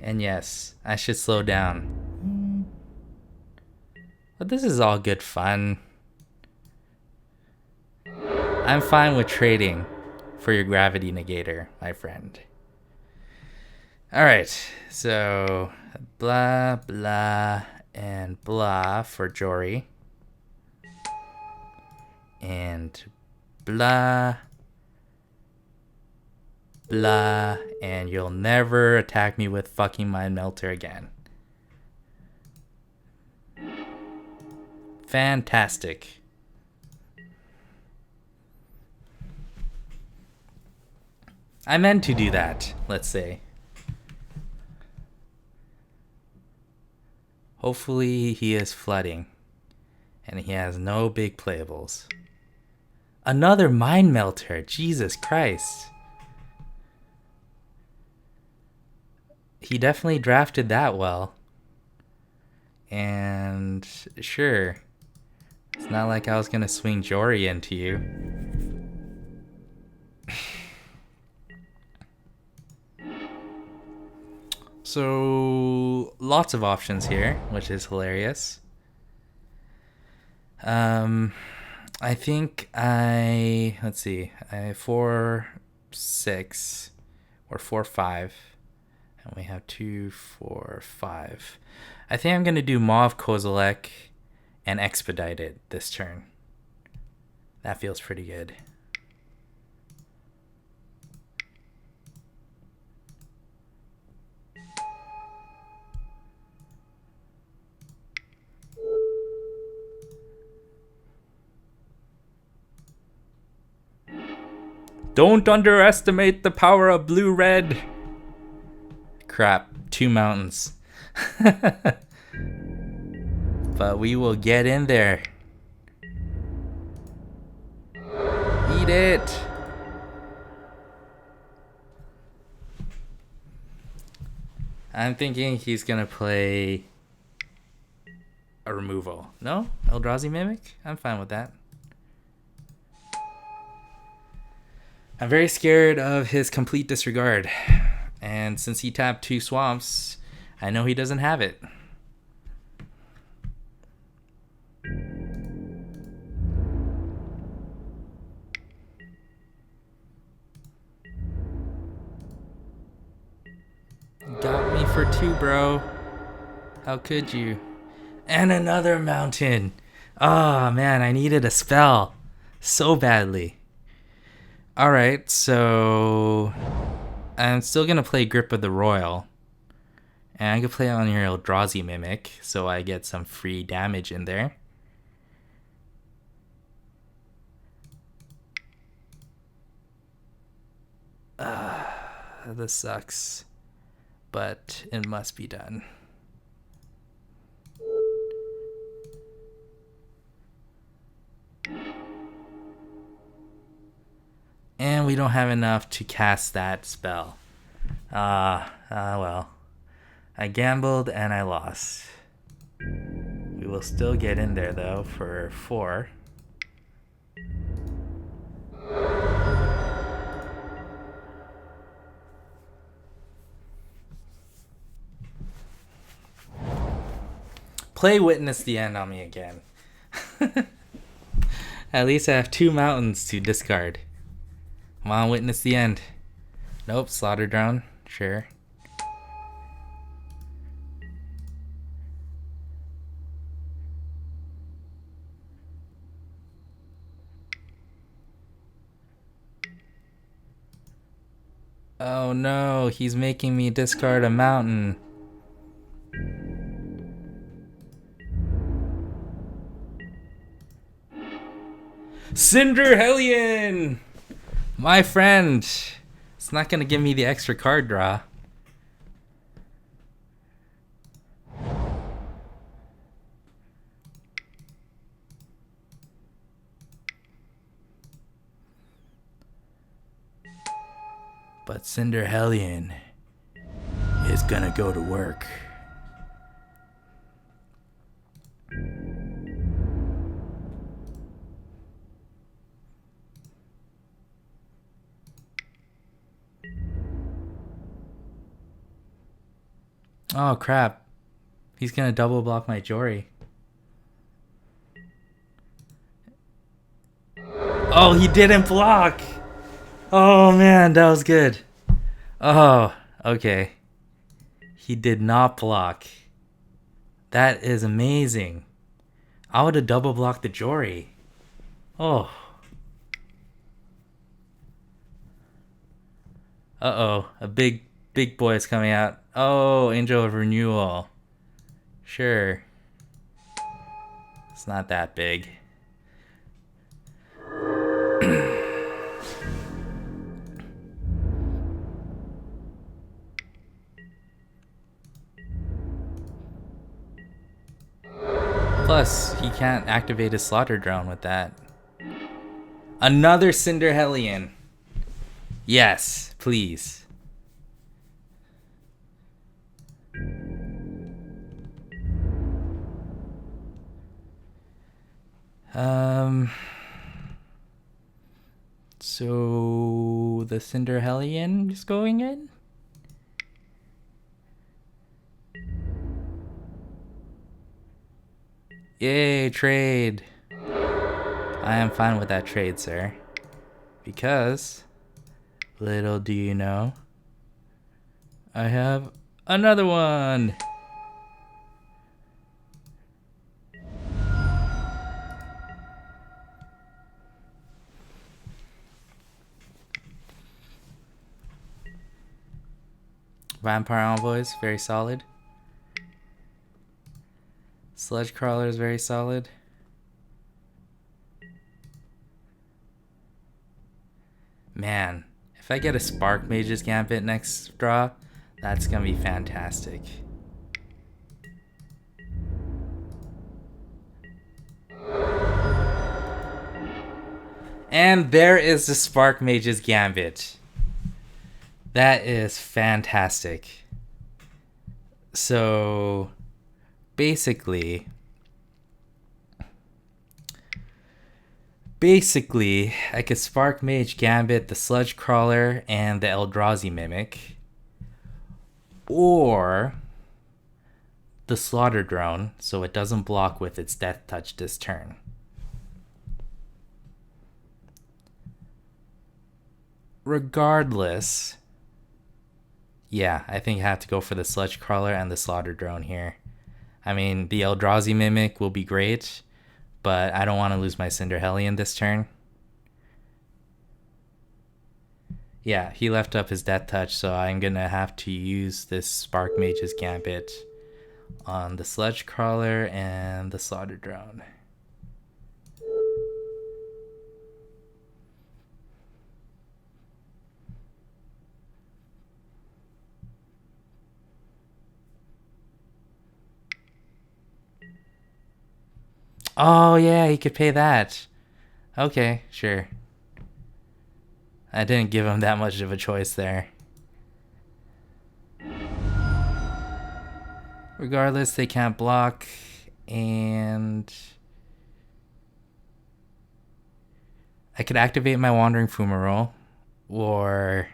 Speaker 1: And yes, I should slow down. But this is all good fun. I'm fine with trading for your gravity negator, my friend. Alright, so blah, blah, and blah for Jory. And blah, blah, and you'll never attack me with fucking Mind Melter again. Fantastic. I meant to do that, let's say. Hopefully he is flooding. And he has no big playables. Another Mind Melter, Jesus Christ. He definitely drafted that well. And sure, it's not like I was gonna swing Jory into you. So lots of options here, which is hilarious. I think let's see, I have 4, 6, or 4, 5. And we have 2, 4, 5. I think I'm going to do Mauve Kozilek and Expedite it this turn. That feels pretty good. Don't underestimate the power of blue-red. Crap, 2 mountains. But we will get in there. Eat it. I'm thinking he's gonna play a removal. No? Eldrazi Mimic? I'm fine with that. I'm very scared of his complete disregard. And since he tapped 2 swamps, I know he doesn't have it. Got me for 2, bro. How could you? And another mountain. Oh, man, I needed a spell so badly. Alright, so I'm still going to play Grip of the Royal. And I can play on your Eldrazi Mimic, so I get some free damage in there. This sucks. But it must be done. And we don't have enough to cast that spell. Well. I gambled and I lost. We will still get in there though for 4. Play Witness the End on me again. At least I have 2 mountains to discard. Come on, Witness the End. Nope, Slaughter Drone. Sure. Oh no, he's making me discard a mountain. Cinder Hellion! My friend! It's not gonna give me the extra card draw. But Cinder Hellion is gonna go to work. Oh crap. He's gonna double block my Jory. Oh, he didn't block! Oh man, that was good. Oh, okay. He did not block. That is amazing. I would have double blocked the Jory. Oh. Uh-oh, a big boy is coming out. Oh, Angel of Renewal. Sure. It's not that big. Plus, he can't activate his Slaughter Drone with that. Another Cinder Hellion. Yes, please. So the Cinder Hellion is going in? Yay, trade. I am fine with that trade, sir. Because, little do you know, I have another one. Vampire Envoys, very solid. Sludge Crawler is very solid. Man, if I get a Spark Mage's Gambit next draw, that's gonna be fantastic. And there is the Spark Mage's Gambit. That is fantastic. So basically, I could Spark Mage Gambit the Sludge Crawler and the Eldrazi Mimic, or the Slaughter Drone, so it doesn't block with its Death Touch this turn. Regardless, yeah, I think I have to go for the Sludge Crawler and the Slaughter Drone here. I mean, the Eldrazi Mimic will be great, but I don't want to lose my Cinder Hellion this turn. Yeah, he left up his Death Touch, so I'm going to have to use this Spark Mage's Gambit on the Sludge Crawler and the Slaughter Drone. Oh, yeah, he could pay that. Okay, sure. I didn't give him that much of a choice there. Regardless, they can't block, and I could activate my Wandering Fumarole, or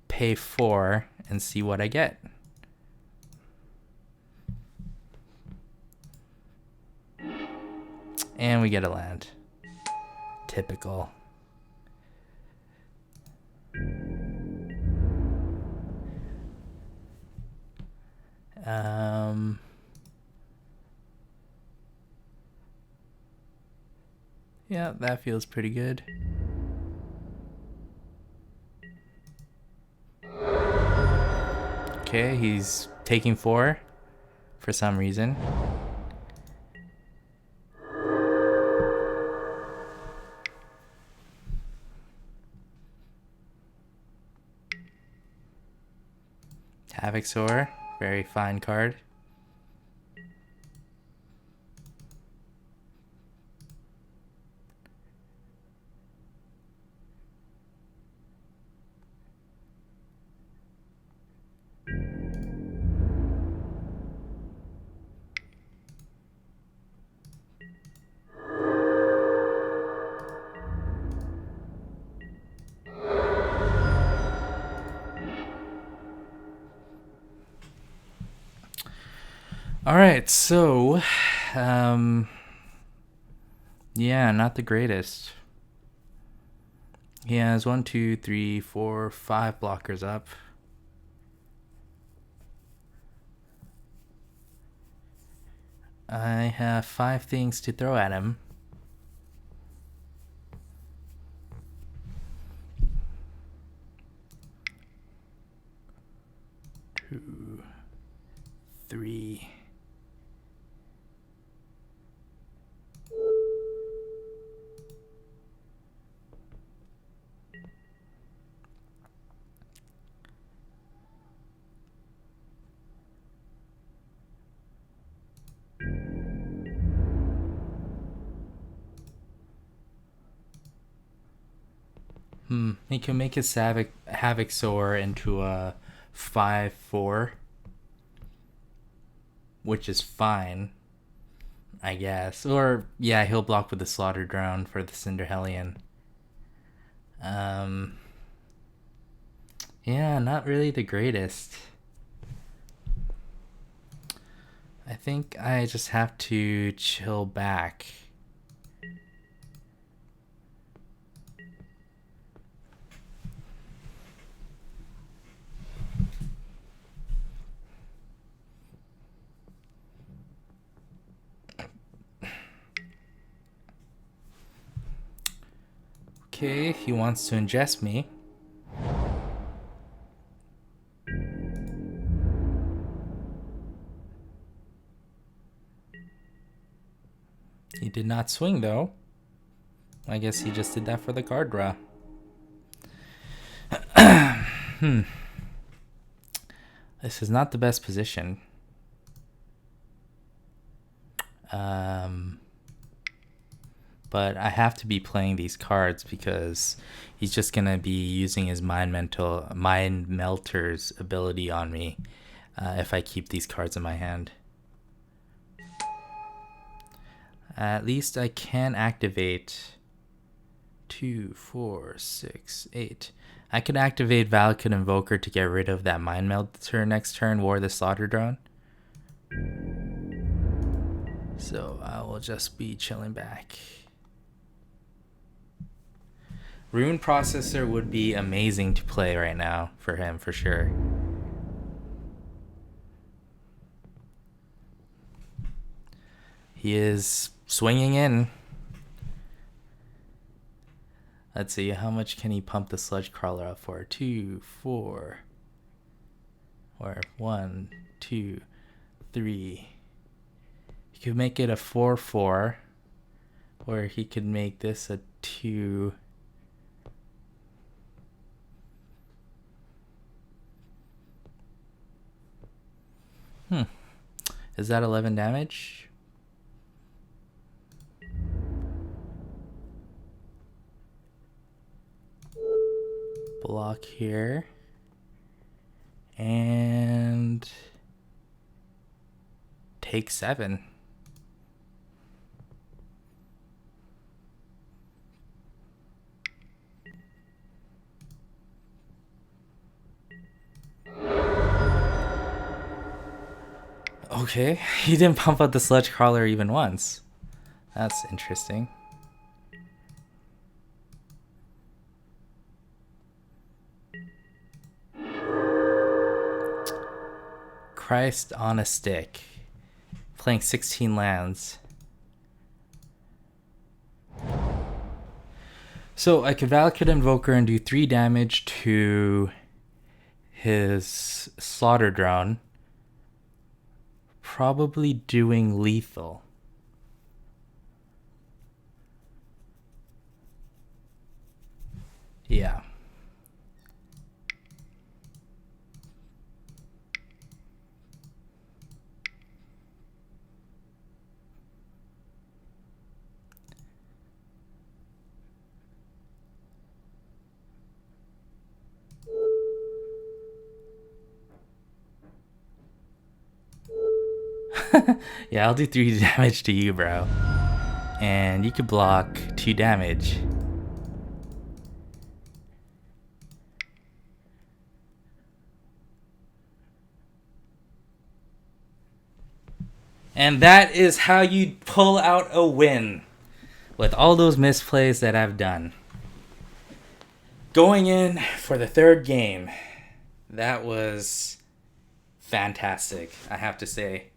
Speaker 1: pay 4 and see what I get. And we get a land. Typical. Yeah, that feels pretty good. Okay, he's taking 4 for some reason. Havoc Soar, very fine card. All right, so, yeah, not the greatest. He has 1, 2, 3, 4, 5 blockers up. I have 5 things to throw at him. Two, 3. He can make his Havoc Soar into a 5/4, which is fine, I guess. Or, yeah, he'll block with the Slaughter Drone for the Cinder Hellion. Yeah, not really the greatest. I think I just have to chill back. Okay, he wants to ingest me. He did not swing, though. I guess he just did that for the card draw. This is not the best position. But I have to be playing these cards because he's just gonna be using his mind melter's ability on me if I keep these cards in my hand. At least I can activate 2, 4, 6, 8. I could activate Valakut Invoker to get rid of that Mind Melter next turn, War the Slaughter Drone. So I will just be chilling back. Rune Processor would be amazing to play right now for him, for sure. He is swinging in. Let's see, how much can he pump the Sludge Crawler up for? 2, 4, or 1, 2, 3. He could make it a 4/4, or he could make this a 2. Is that 11 damage? Block here. And take 7. Okay, he didn't pump out the Sludge Crawler even once. That's interesting. Christ on a stick. Playing 16 lands. So I could Valakut Invoker and do 3 damage to his Slaughter Drone. Probably doing lethal. Yeah. Yeah, I'll do 3 damage to you, bro. And you could block 2 damage. And that is how you pull out a win with all those misplays that I've done. Going in for the 3rd game, that was fantastic, I have to say.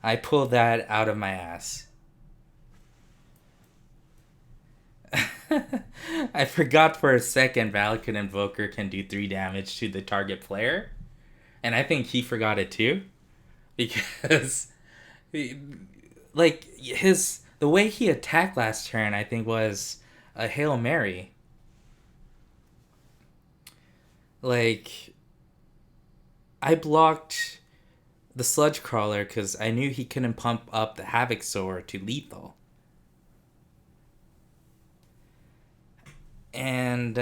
Speaker 1: I pulled that out of my ass. I forgot for a second Valakut Invoker can do 3 damage to the target player. And I think he forgot it too. Because like the way he attacked last turn, I think, was a Hail Mary. Like, I blocked the Sludge Crawler because I knew he couldn't pump up the Havoc Sower to lethal. And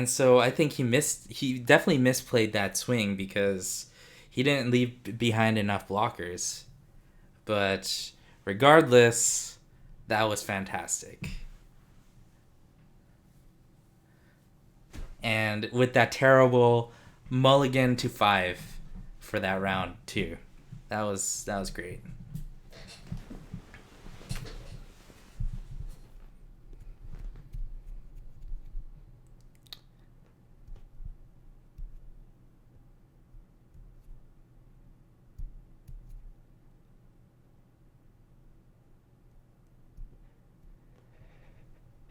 Speaker 1: so I think he definitely misplayed that swing because he didn't leave behind enough blockers. But regardless, that was fantastic. And with that terrible mulligan to 5 for that round too. That was great.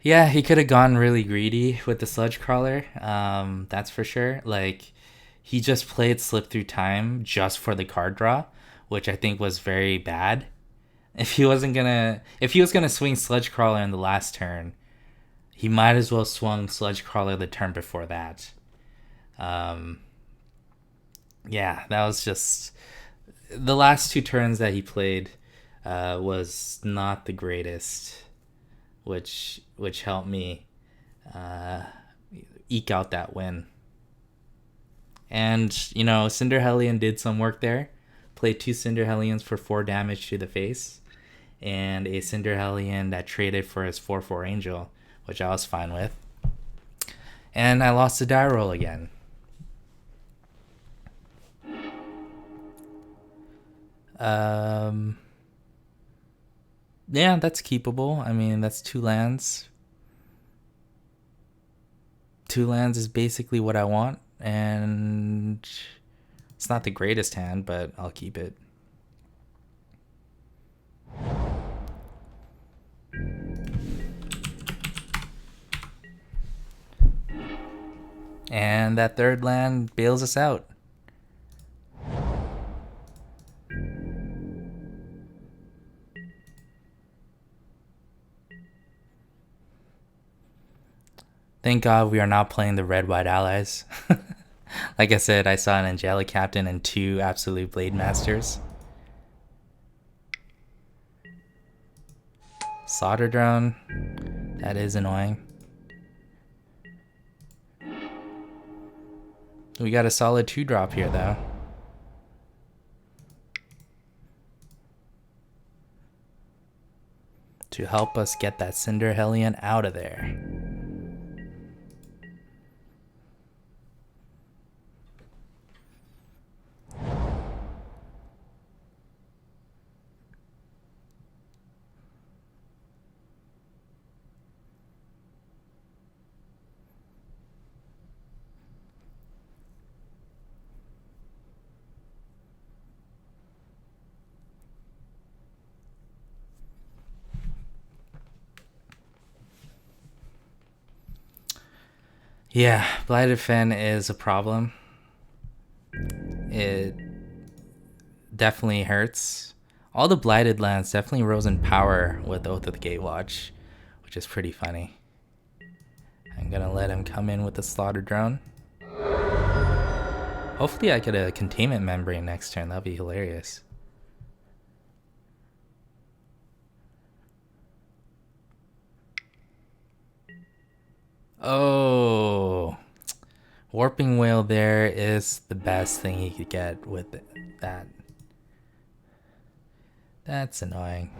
Speaker 1: Yeah, he could have gone really greedy with the Sludge Crawler. That's for sure. Like, he just played Slip Through Time just for the card draw, which I think was very bad. If he was gonna swing Sludge Crawler in the last turn, he might as well swung Sludge Crawler the turn before that. Yeah, that was just the last two turns that he played was not the greatest, which helped me eke out that win. And, you know, Cinder Hellion did some work there. Played 2 Cinder Hellions for 4 damage to the face, and a Cinder Hellion that traded for his 4/4 Angel, which I was fine with. And I lost the die roll again. Yeah, that's keepable. I mean, that's 2 lands. 2 lands is basically what I want, and it's not the greatest hand, but I'll keep it. And that 3rd land bails us out. Thank God we are not playing the red-white allies. Like I said, I saw an Angelic Captain and 2 Absolute Blade Masters. Slaughter Drone. That is annoying. We got a solid 2-drop here, though. To help us get that Cinder Hellion out of there. Yeah, Blighted Fen is a problem. It definitely hurts. All the Blighted lands definitely rose in power with Oath of the Gatewatch, which is pretty funny. I'm gonna let him come in with the Slaughter Drone. Hopefully I get a Containment Membrane next turn. That'd be hilarious. Oh, Warping Whale there is the best thing he could get with that. That's annoying.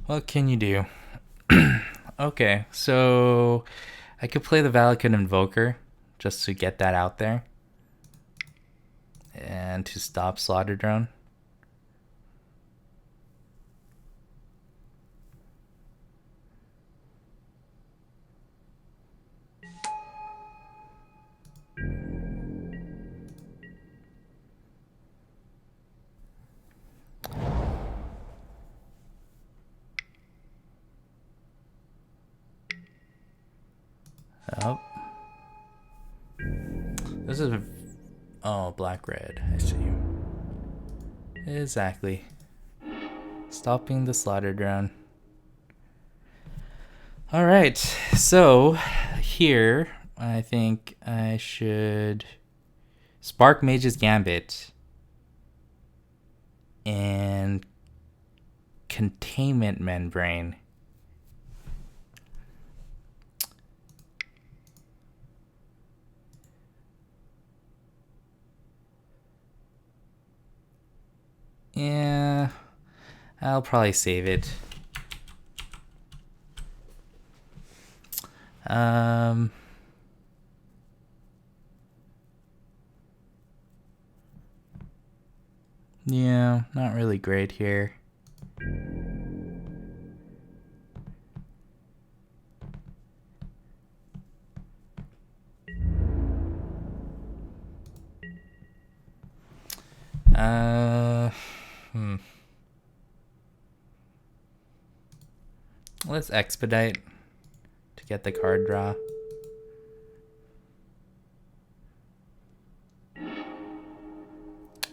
Speaker 1: What can you do? Okay, so I could play the Valakut Invoker just to get that out there and to stop Slaughter Drone. Oh. This is... Oh, black-red. I see. Exactly. Stopping the Slaughter Drone. Alright, so here I think I should Spark Mage's Gambit and Containment Membrane. Yeah, I'll probably save it. Yeah, not really great here. Let's expedite to get the card draw.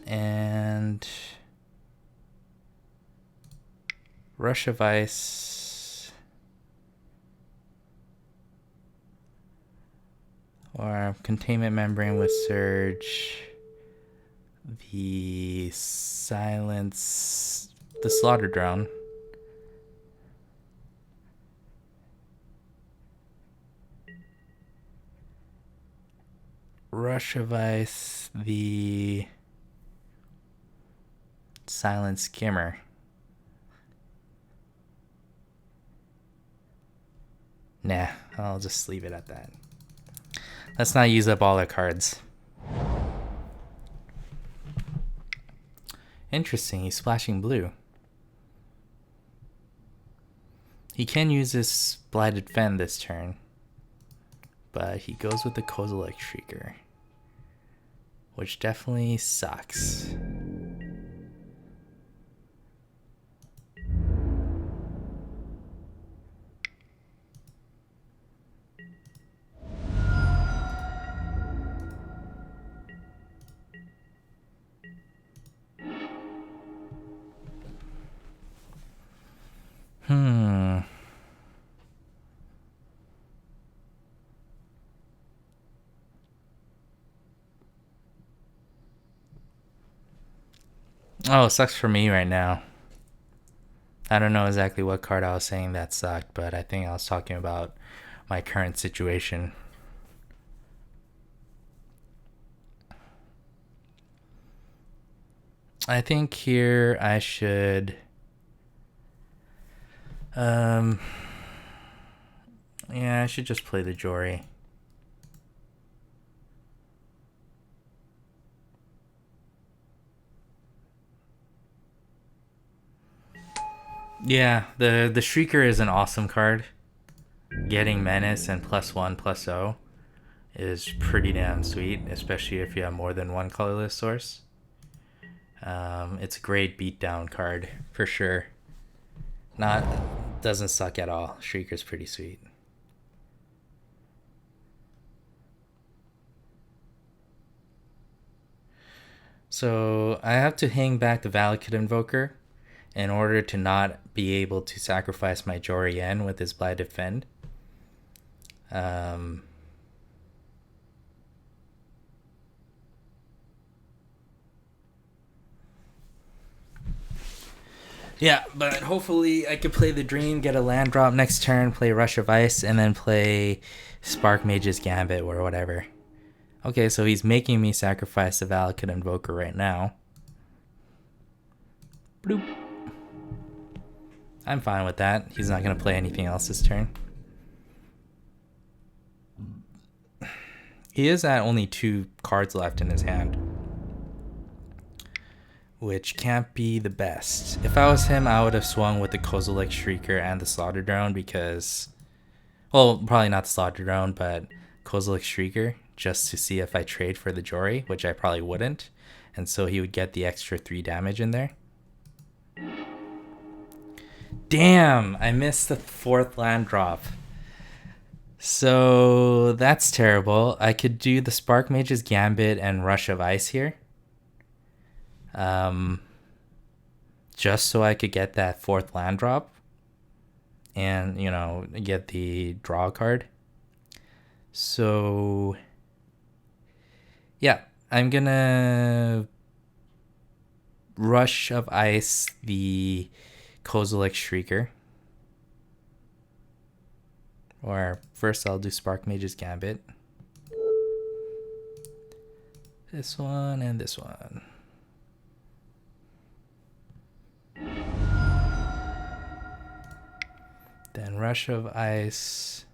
Speaker 1: And Rush of Ice or Containment Membrane with Surge. the silence, the slaughter drone. Rush of Ice, the silent skimmer. Nah, I'll just leave it at that. Let's not use up all our cards. Interesting, he's splashing blue. He can use this Blighted Fen this turn, but he goes with the Kozilek Shrieker, which definitely sucks. Oh, it sucks for me right now. I don't know exactly what card I was saying that sucked, but I think I was talking about my current situation. I think here I should... yeah, I should just play the Jory. Yeah, the Shrieker is an awesome card. Getting Menace and +1/+0 is pretty damn sweet, especially if you have more than one colorless source. It's a great beatdown card for sure. Doesn't suck at all. Shrieker's pretty sweet. So I have to hang back the Valakut Invoker in order to not be able to sacrifice my Jorian with his Blighted Defend. Yeah, but hopefully I could play the Dream, get a land drop next turn, play Rush of Ice, and then play Spark Mage's Gambit or whatever. Okay, so he's making me sacrifice the Valakut Invoker right now. Bloop. I'm fine with that. He's not going to play anything else this turn. He is at only 2 cards left in his hand, which can't be the best. If I was him, I would have swung with the Kozilek Shrieker and the Slaughter Drone because... Well, probably not the Slaughter Drone, but Kozilek Shrieker, just to see if I trade for the Jory, which I probably wouldn't. And so he would get the extra 3 damage in there. Damn, I missed the 4th land drop. So that's terrible. I could do the Spark Mage's Gambit and Rush of Ice here. Just so I could get that 4th land drop. And, you know, get the draw card. So, yeah, I'm gonna Rush of Ice the Kozilek Shrieker. Or first I'll do Spark Mage's Gambit. This one and this one. Then Rush of Ice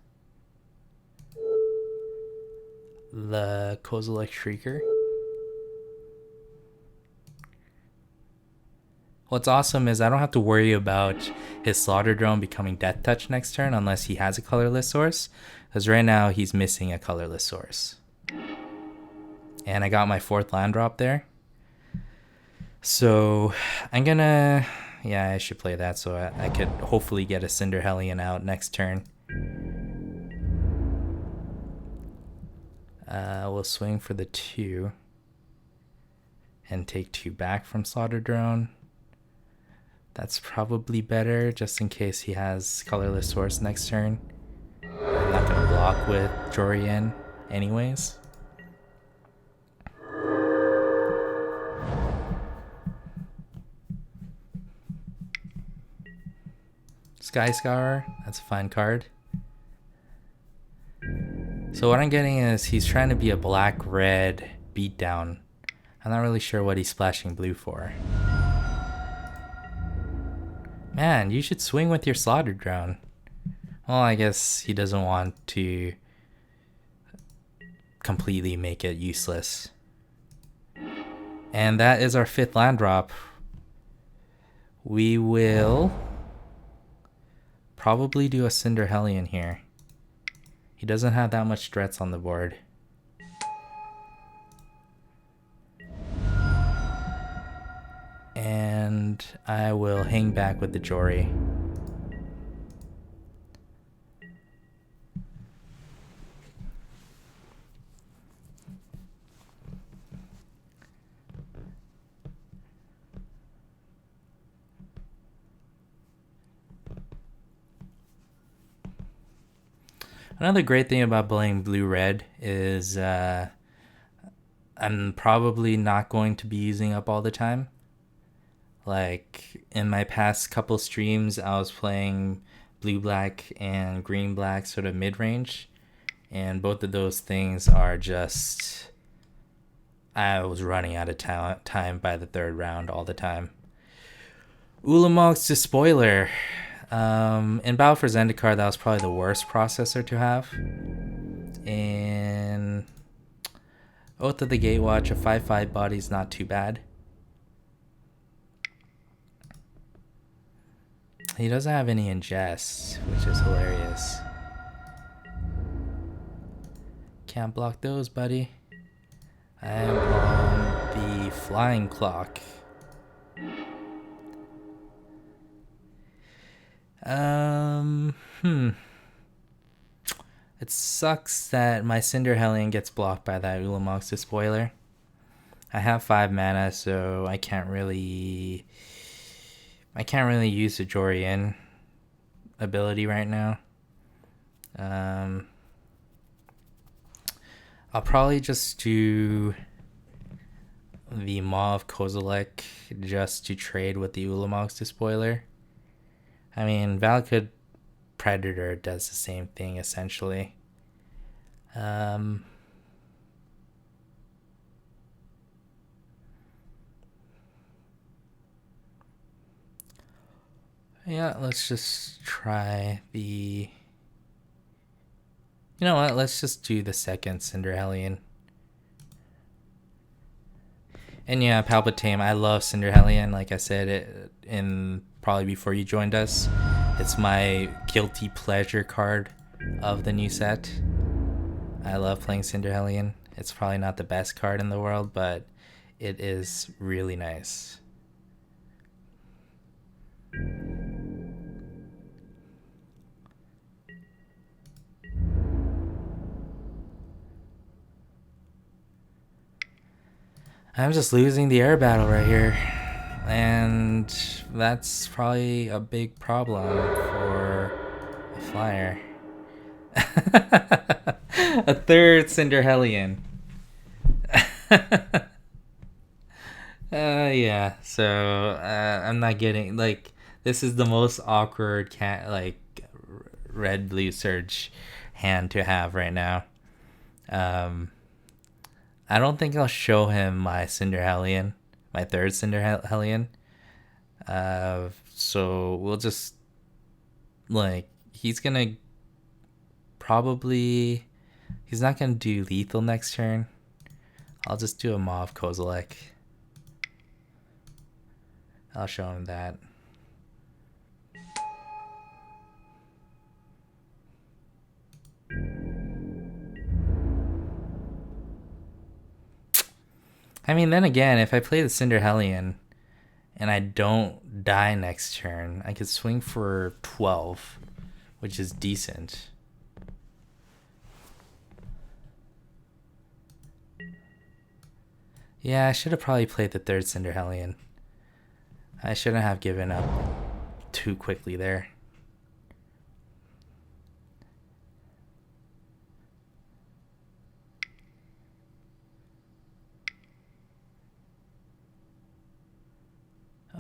Speaker 1: the Kozilek Shrieker. What's awesome is I don't have to worry about his Slaughter Drone becoming Death Touch next turn unless he has a colorless source. Because right now he's missing a colorless source. And I got my 4th land drop there. So I'm gonna... Yeah, I should play that so I could hopefully get a Cinder Hellion out next turn. We'll swing for the 2. And take 2 back from Slaughter Drone. That's probably better, just in case he has colorless source next turn. I'm not going to block with Jorian anyways. Sky Scourer, that's a fine card. So what I'm getting is he's trying to be a black-red beatdown. I'm not really sure what he's splashing blue for. Man, you should swing with your Slaughter Drone. Well, I guess he doesn't want to completely make it useless. And that is our 5th land drop. We will probably do a Cinder Hellion here. He doesn't have that much threats on the board. And I will hang back with the Jory. Another great thing about playing blue-red is I'm probably not going to be using up all the time. Like in my past couple streams, I was playing blue-black and green-black sort of mid-range. And both of those things are just... I was running out of time by the 3rd round all the time. Ulamog's Despoiler. In Battle for Zendikar, that was probably the worst processor to have. In Oath of the Gatewatch, a 5/5 body's not too bad. He doesn't have any ingests, which is hilarious. Can't block those, buddy. I am on the flying clock. It sucks that my Cinder Hellion gets blocked by that Ulamog's Despoiler. I have 5 mana, so I can't really use the Jorian ability right now. I'll probably just do the Maw of Kozilek just to trade with the Ulamog's Despoiler. I mean, Valakut Predator does the same thing essentially. Yeah, let's just try the... You know what? Let's just do the 2nd Cinder Hellion. And yeah, Palpatine. I love Cinder Hellion. Like I said, it in probably before you joined us, it's my guilty pleasure card of the new set. I love playing Cinder Hellion. It's probably not the best card in the world, but it is really nice. I'm just losing the air battle right here. And that's probably a big problem for a flyer. A 3rd Cinder Hellion. Yeah, so I'm not getting... Like, this is the most awkward red blue surge hand to have right now. I don't think I'll show him my Cinder Hellion, my 3rd Cinder Hellion. So we'll just, like, he's gonna probably... He's not gonna do lethal next turn. I'll just do a Maw of Kozilek. I'll show him that. I mean, then again, if I play the Cinder Hellion and I don't die next turn, I could swing for 12, which is decent. Yeah, I should have probably played the 3rd Cinder Hellion. I shouldn't have given up too quickly there.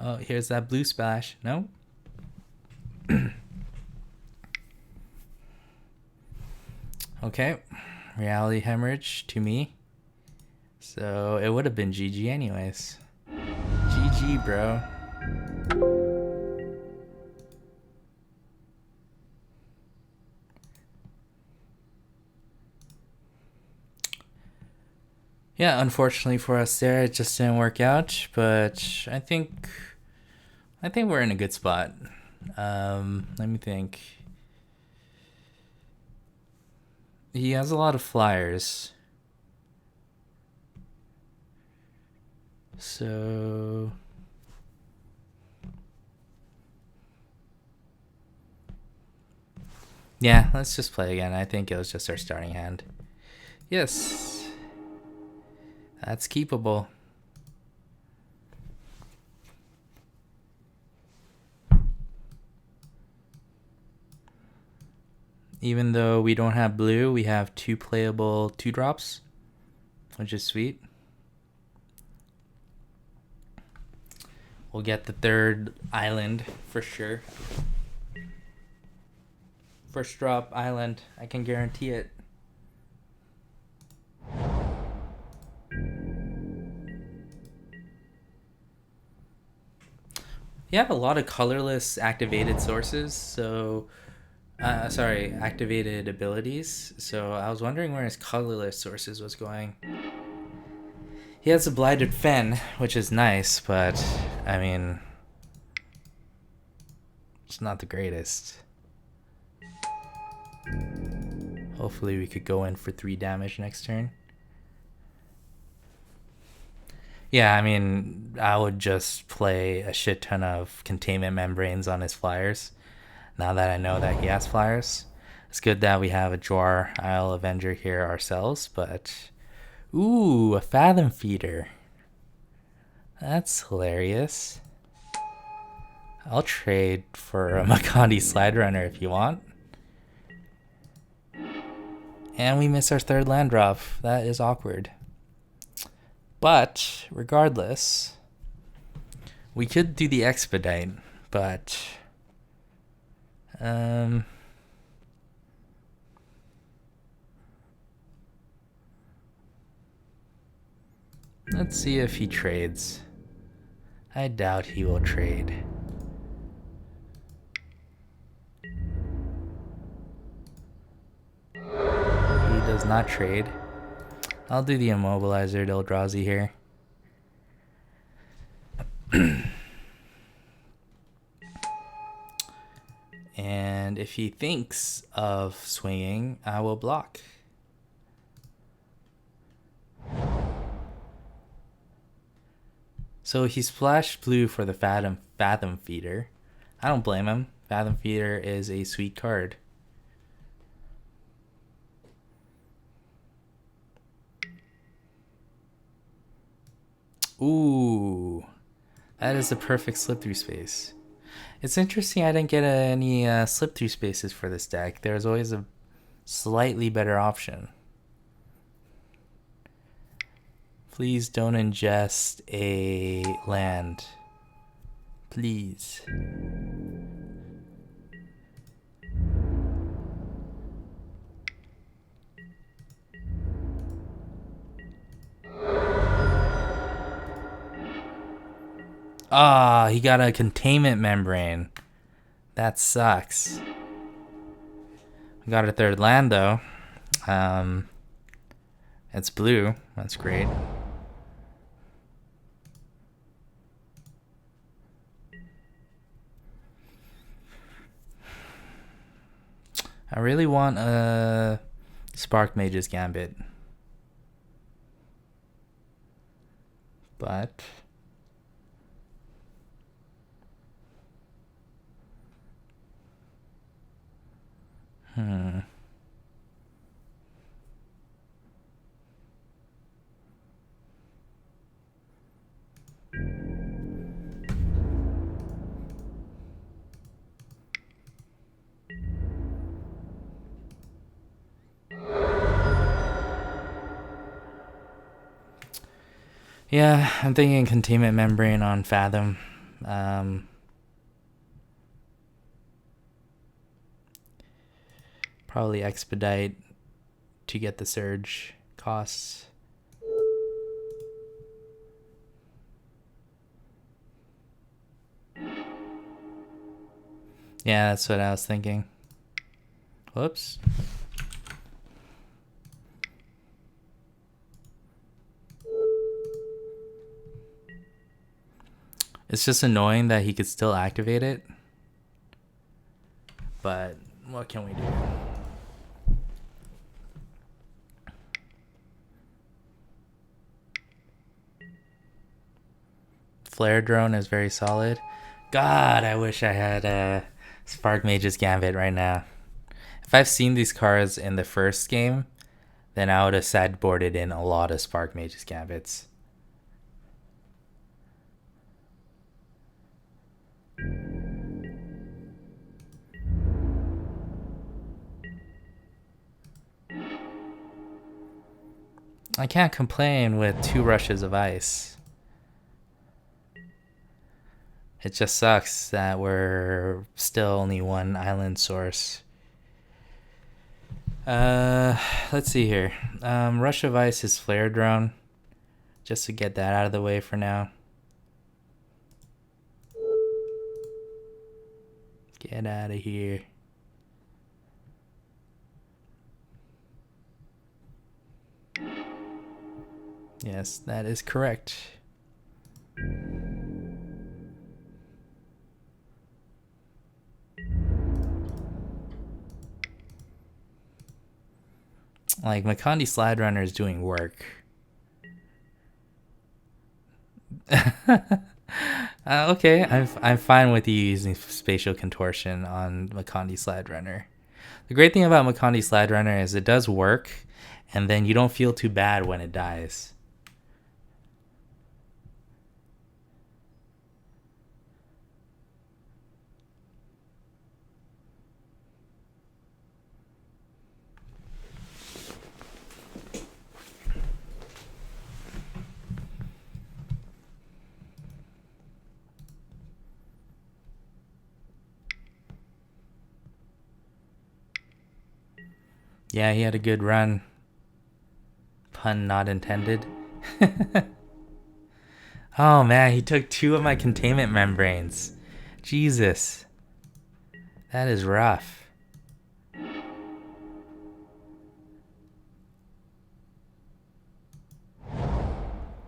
Speaker 1: Oh, here's that blue splash. No? Okay. Reality hemorrhage to me. So it would have been GG anyways. GG, bro. Yeah, unfortunately for us there, it just didn't work out. But I think we're in a good spot. Let me think. He has a lot of flyers. So yeah, let's just play again. I think it was just our starting hand. Yes. That's keepable. Even though we don't have blue, we have 2 playable 2-drops, which is sweet. We'll get the 3rd island for sure. First drop island, I can guarantee it. You have a lot of colorless activated sources, so activated abilities. So I was wondering where his colorless sources was going. He has a Blighted Fen, which is nice, but I mean, it's not the greatest. Hopefully we could go in for 3 damage next turn. Yeah, I mean, I would just play a shit ton of containment membranes on his flyers. Now that I know that he has flyers. It's good that we have a Jwar Isle Avenger here ourselves, but... Ooh, a Fathom Feeder. That's hilarious. I'll trade for a Makandi Slide Runner if you want. And we miss our 3rd land drop. That is awkward. But, regardless, we could do the Expedite, but... let's see if he trades. I doubt he will trade. He does not trade. I'll do the Immobilizer Eldrazi here. And if he thinks of swinging, I will block. So he splashed blue for the Fathom Feeder. I don't blame him. Fathom Feeder is a sweet card. Ooh, that is the perfect slip through space. It's interesting I didn't get any slip through spaces for this deck. There's always a slightly better option. Please don't ingest a land. Please. Ah, he got a containment membrane. That sucks. We got a 3rd land though. It's blue. That's great. I really want a Spark Mage's Gambit. But... yeah, I'm thinking containment membrane on Fathom. Probably Expedite. to get the surge costs. Yeah, that's what I was thinking. Whoops. It's just annoying that he could still activate it. But what can we do? Flare drone is very solid. God, I wish I had a Spark Mage's Gambit right now. If I've seen these cards in the first game, then I would have sideboarded in a lot of Spark Mage's Gambits. I can't complain with 2 rushes of ice. It just sucks that we're still only 1 island source. Let's see here. Rush of Ice is Flare Drone. Just to get that out of the way for now. Get out of here. Yes, that is correct. Like, Makandi Slide Runner is doing work. Okay, I'm fine with you using Spatial Contortion on Makandi Slide Runner. The great thing about Makandi Slide Runner is it does work, and then you don't feel too bad when it dies. Yeah, he had a good run. Pun not intended. Oh man, he took 2 of my containment membranes. Jesus. That is rough.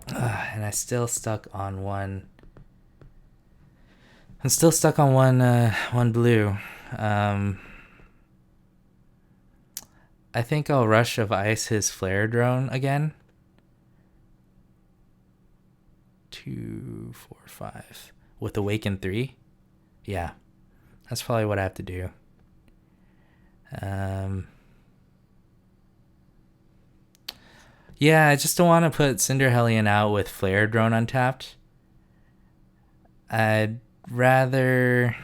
Speaker 1: And I'm still stuck on one. I'm still stuck on one blue. I think I'll Rush of Ice his Flare Drone again. 2, 4, 5. With Awaken 3? Yeah. That's probably what I have to do. Yeah, I just don't want to put Cinder Hellion out with Flare Drone untapped. I'd rather...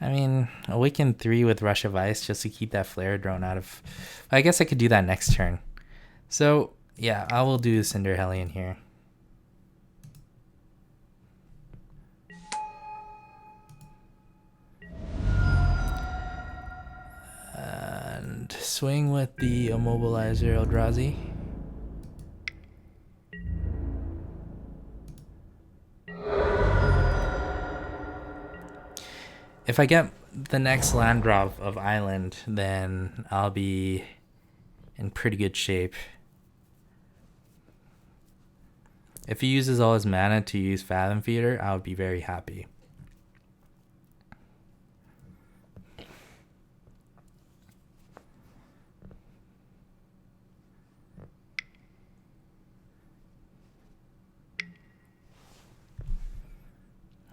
Speaker 1: I mean, Awaken 3 with Rush of Ice just to keep that Flare Drone out of... I guess I could do that next turn. So, yeah, I will do Cinder Hellion here. And swing with the Immobilizer Eldrazi. If I get the next land drop of Island, then I'll be in pretty good shape. If he uses all his mana to use Fathom Feeder, I would be very happy.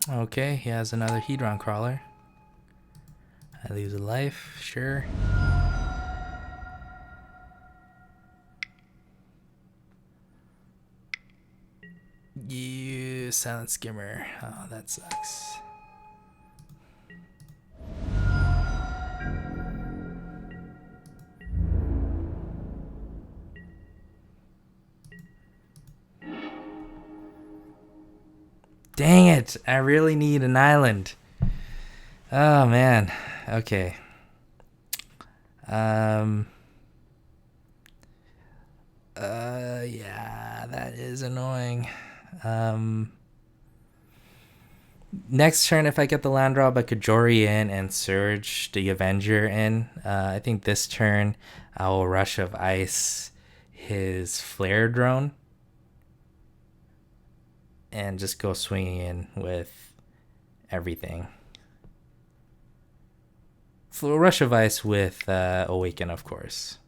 Speaker 1: Okay, he has another Hedron Crawler. I lose a life, sure. You Silent Skimmer. Oh, that sucks. Dang it! I really need an island. Oh man. Okay. Yeah, that is annoying. Next turn, if I get the land drop, I could Jory in and Surge the Avenger in. I think this turn, I will Rush of Ice his Flare Drone and just go swinging in with everything. Rush of Ice with Awaken, of course.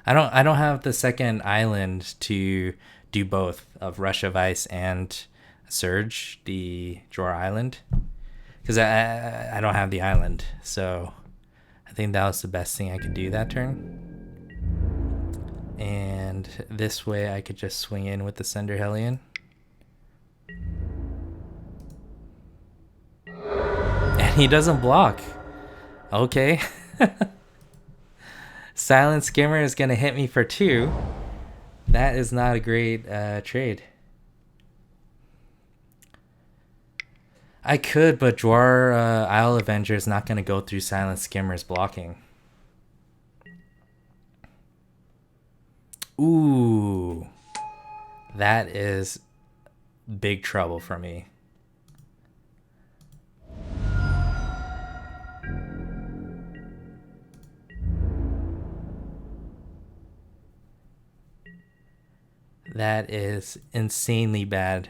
Speaker 1: I don't have the second island to do both of Rush of Ice and Surge, the Drawer Island, because I don't have the island, so I think that was the best thing I could do that turn. And this way I could just swing in with the Cinder Hellion. And he doesn't block. Okay. Silent Skimmer is going to hit me for 2. That is not a great trade. I could, but Dwar Isle Avenger is not going to go through Silent Skimmer's blocking. Ooh. That is big trouble for me. That is insanely bad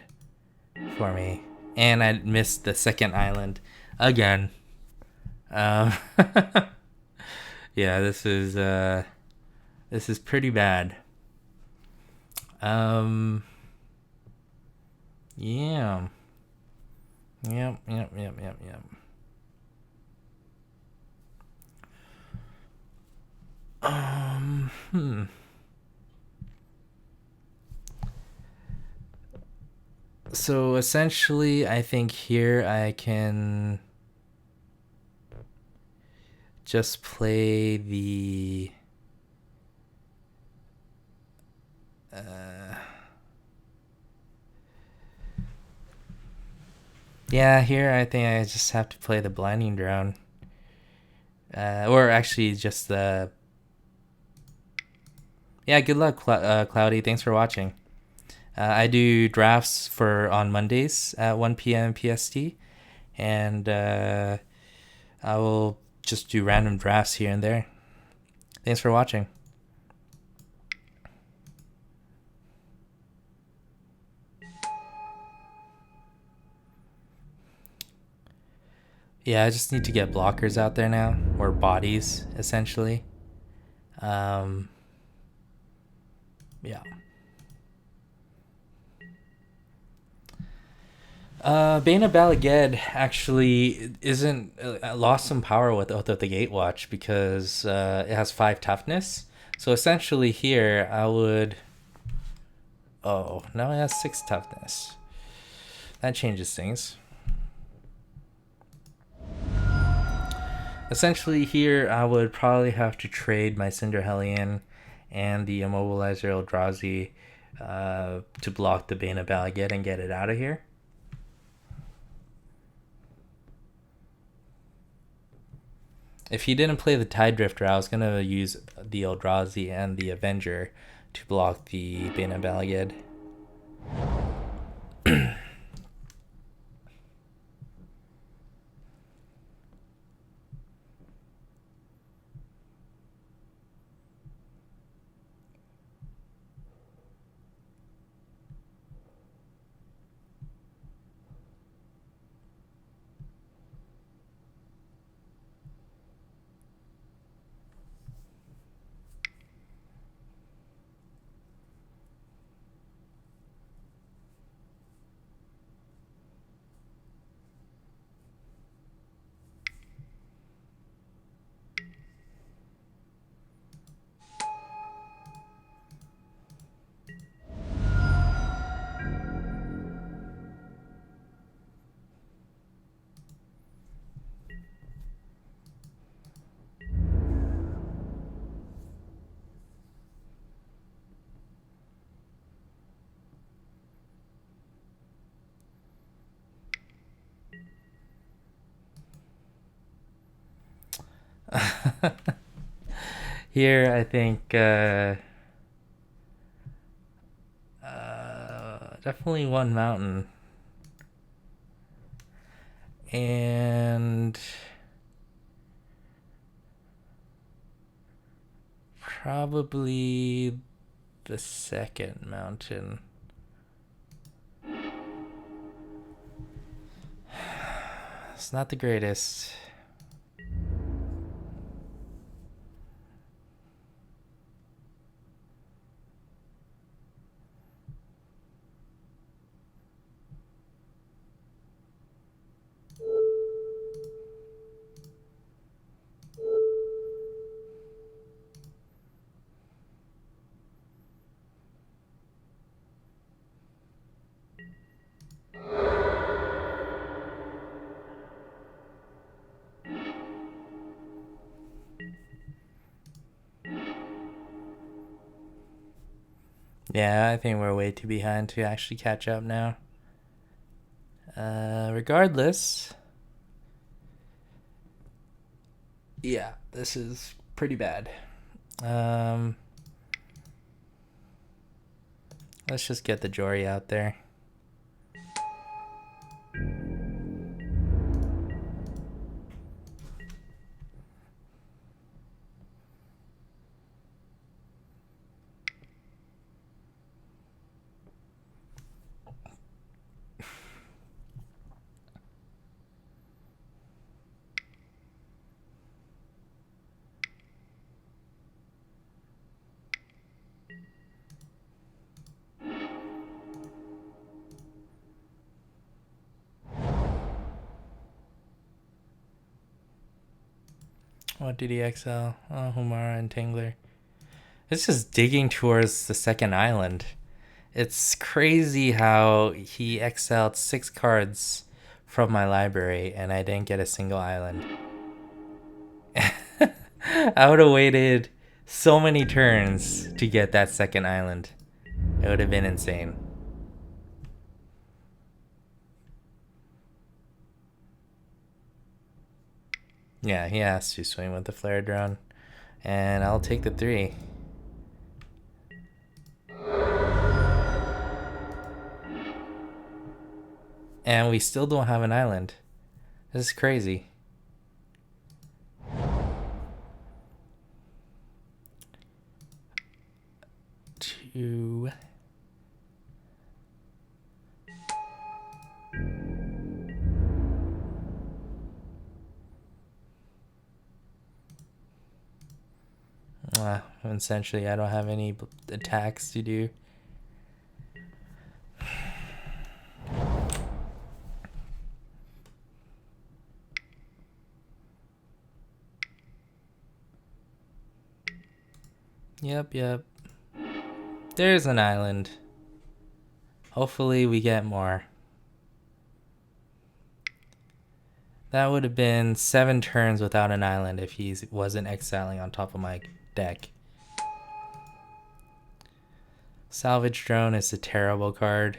Speaker 1: for me. And I missed the second island again. Yeah, this is pretty bad. Yeah. Yep. So essentially, I think here I can just play the yeah, here I think I just have to play the Blinding Drone. Or actually just the yeah, good luck, Cloudy. Thanks for watching. I do drafts on Mondays at 1 p.m. PST, and I will just do random drafts here and there. Thanks for watching. Yeah, I just need to get blockers out there now, or bodies, essentially. Yeah. Bane of Balaged actually isn't lost some power with Oath of the Gatewatch because it has 5 toughness. So essentially here I would. Oh, now it has 6 toughness. That changes things. Essentially here I would probably have to trade my Cinder Hellion and the Immobilizer Eldrazi to block the Bane of Balaged and get it out of here. If he didn't play the Tide Drifter, I was going to use the Eldrazi and the Avenger to block the Bane of Balaged. Here, I think definitely one mountain. And probably the second mountain. It's not the greatest. Yeah, I think we're way too behind to actually catch up now. Regardless, yeah, this is pretty bad. Let's just get the Jory out there. What did he exile? Oh, Humara and Tangler. It's just digging towards the second island. It's crazy how he exiled 6 cards from my library and I didn't get a single island. I would have waited so many turns to get that second island. It would have been insane. Yeah, he has to swing with the flare drone. And I'll take the 3. And we still don't have an island. This is crazy. Two. Essentially, I don't have any attacks to do. Yep. There's an island. Hopefully we get more. That would have been 7 turns without an island if he wasn't exiling on top of my deck. Salvage Drone is a terrible card.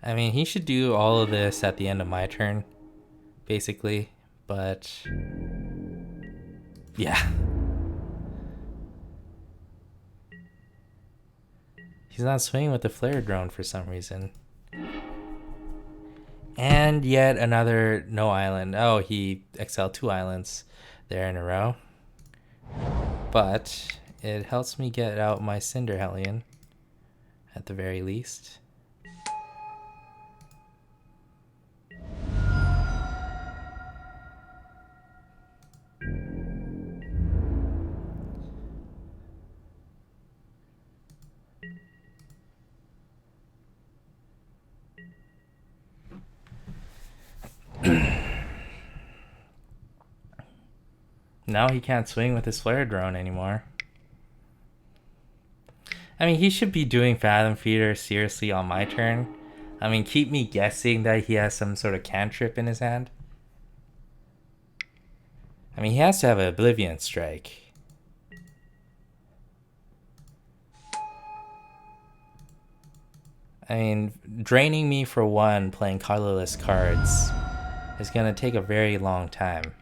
Speaker 1: I mean, he should do all of this at the end of my turn, basically, but yeah. He's not swinging with the flare drone for some reason. And yet another no island. Oh, he exiled 2 islands there in a row. But it helps me get out my Cinder Hellion at the very least. Now he can't swing with his flare drone anymore. I mean, he should be doing Fathom Feeder seriously on my turn. I mean, keep me guessing that he has some sort of cantrip in his hand. I mean, he has to have an Oblivion Strike. I mean, draining me for one playing colorless cards is going to take a very long time.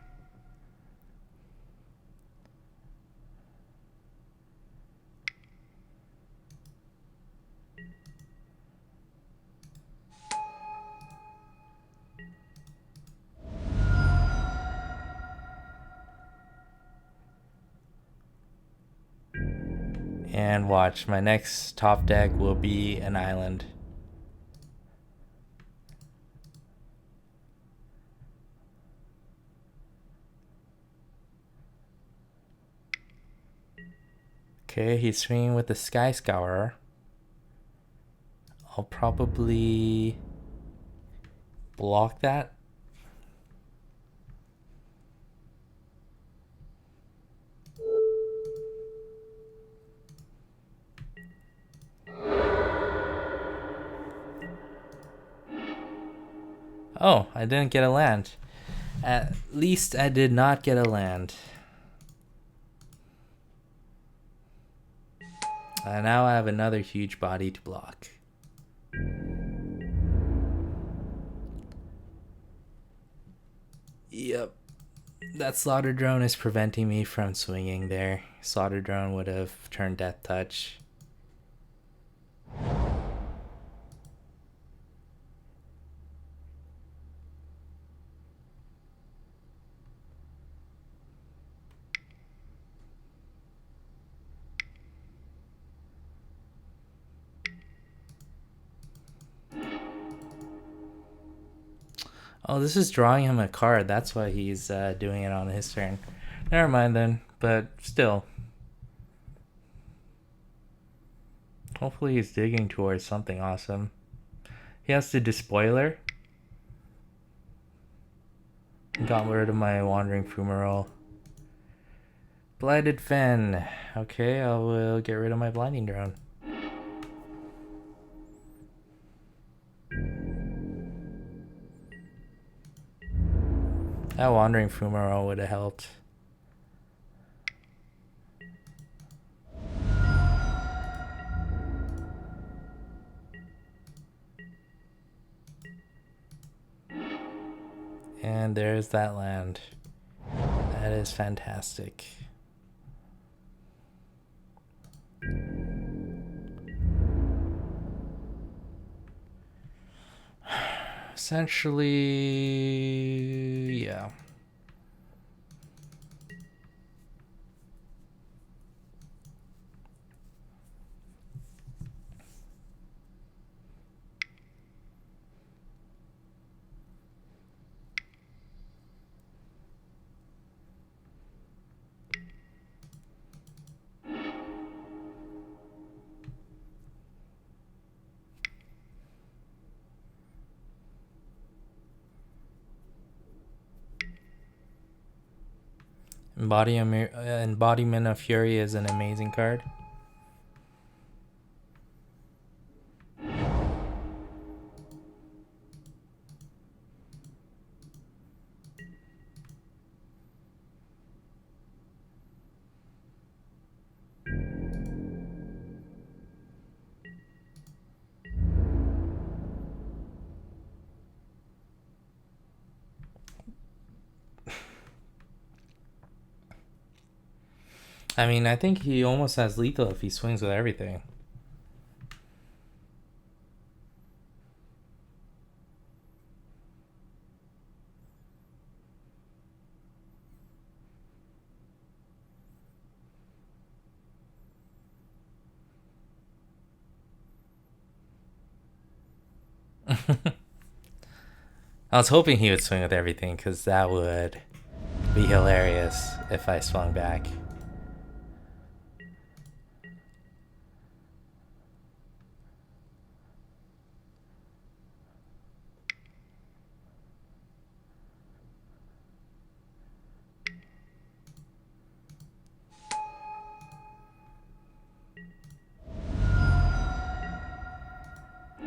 Speaker 1: And watch, my next top deck will be an island. Okay, he's swinging with the Sky Scourer. I'll probably block that. Oh, I didn't get a land. At least I did not get a land. Now I have another huge body to block. Yep. That slaughter drone is preventing me from swinging there. Slaughter drone would have turned Death Touch. Oh, this is drawing him a card. That's why he's doing it on his turn. Never mind then, but still. Hopefully he's digging towards something awesome. He has to despoiler. Got rid of my Wandering Fumarole. Blighted Fen. Okay, I will get rid of my Blinding Drone. That Wandering Fumarole would have helped. And there's that land. That is fantastic. Essentially, yeah. Embodiment of Fury is an amazing card. I mean, I think he almost has lethal if he swings with everything. I was hoping he would swing with everything because that would be hilarious if I swung back.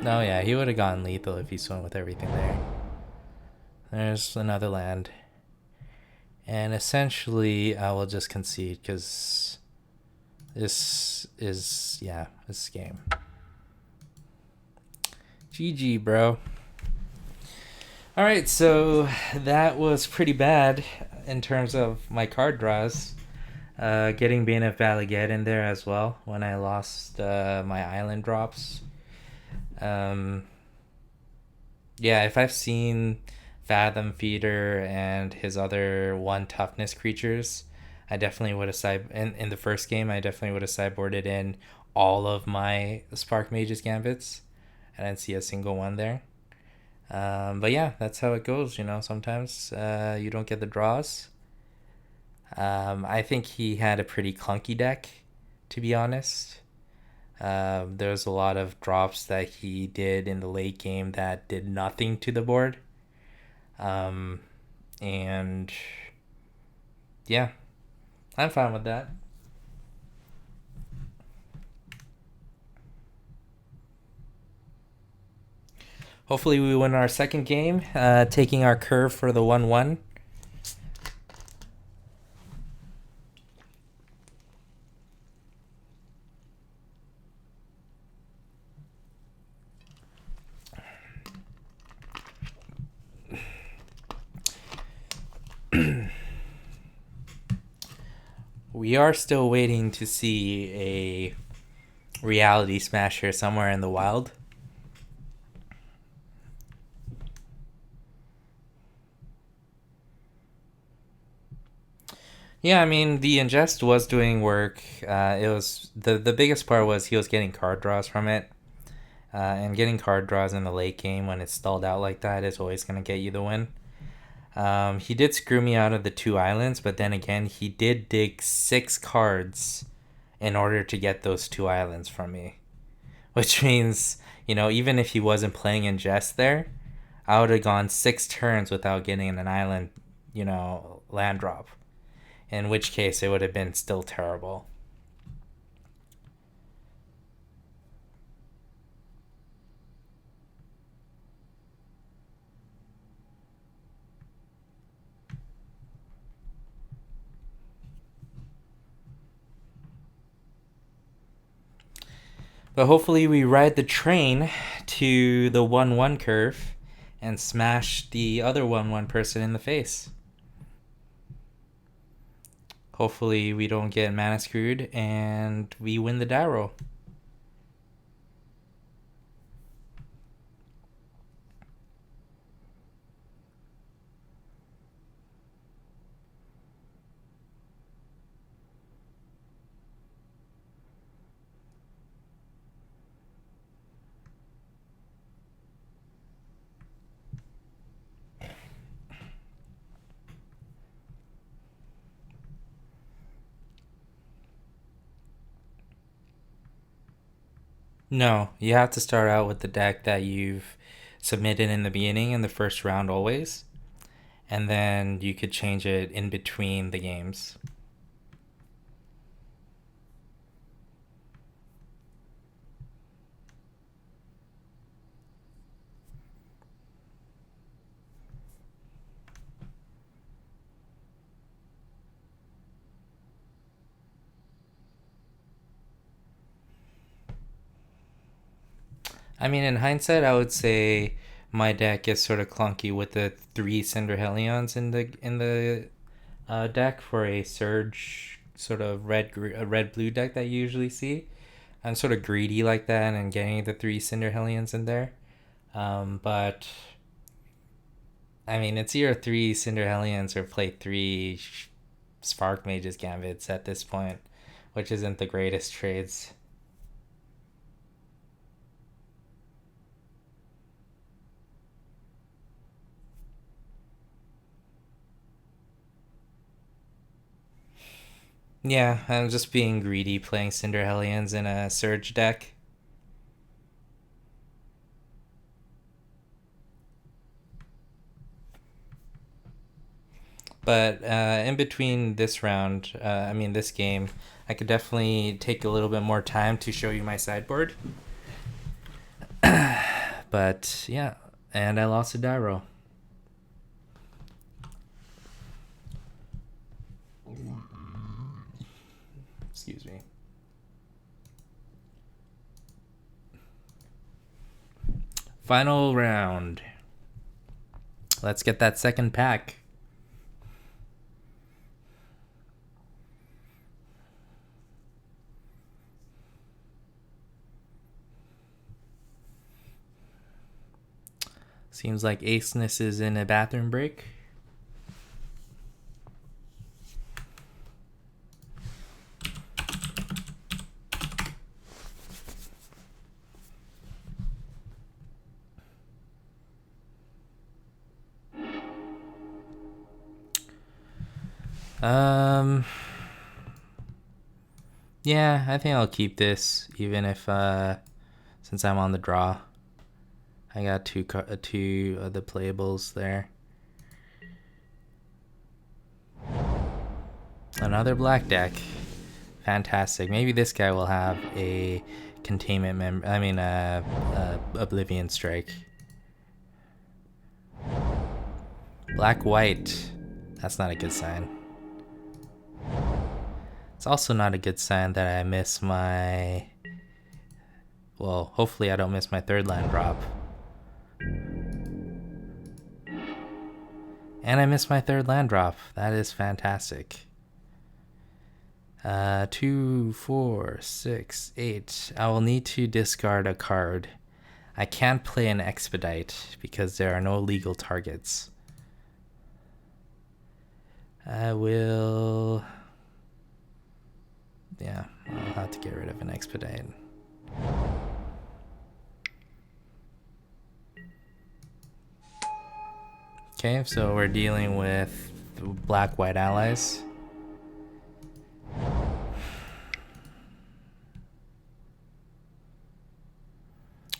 Speaker 1: No, yeah, he would have gone lethal if he swung with everything there. There's another land. And essentially, I will just concede because this is, yeah, this game. GG, bro. All right, so that was pretty bad in terms of my card draws. Getting Bane of Balaged in there as well when I lost my island drops. Yeah, if I've seen Fathom Feeder and his other one toughness creatures, I definitely would have in the first game. I definitely would have sideboarded in all of my Spark Mage's Gambits. I didn't see a single one there. But yeah, that's how it goes. Sometimes you don't get the draws. I think he had a pretty clunky deck, to be honest. There's a lot of drops that he did in the late game that did nothing to the board. And yeah, I'm fine with that. Hopefully we win our second game, taking our curve for the 1-1. We are still waiting to see a reality smasher somewhere in the wild. Yeah, I mean the ingest was doing work. It was the biggest part was he was getting card draws from it, and getting card draws in the late game when it's stalled out like that is always gonna get you the win. He did screw me out of the 2 islands, but then again he did dig 6 cards in order to get those 2 islands from me, which means even if he wasn't playing ingest there, I would have gone 6 turns without getting an island, land drop. In which case it would have been still terrible. But hopefully we ride the train to the 1-1 curve and smash the other 1-1 person in the face. Hopefully we don't get mana screwed and we win the die roll. No, you have to start out with the deck that you've submitted in the beginning in the first round always. And then you could change it in between the games. I mean, in hindsight, I would say my deck is sort of clunky with the 3 Cinder Hellions in the deck for a surge sort of red blue deck that you usually see. I'm sort of greedy like that and getting the 3 Cinder Hellions in there. But I mean, it's either 3 Cinder Hellions or play 3 Spark Mage's Gambits at this point, which isn't the greatest trades. Yeah, I'm just being greedy playing Cinder Hellions in a Surge deck. But in between this round, this game, I could definitely take a little bit more time to show you my sideboard. But yeah, and I lost a die roll. Excuse me. Final round. Let's get that second pack. Seems like Aceness is in a bathroom break. Yeah, I think I'll keep this, even if since I'm on the draw. I got two of the playables there. Another black deck. Fantastic. Maybe this guy will have a containment Oblivion Strike. Black white. That's not a good sign. It's also not a good sign that I miss my... Well, hopefully I don't miss my third land drop. And I missed my third land drop. That is fantastic. 2, 4, 6, 8. I will need to discard a card. I can't play an Expedite because there are no legal targets. I will... Yeah, I'll have to get rid of an Expedite. Okay, so we're dealing with black-white allies.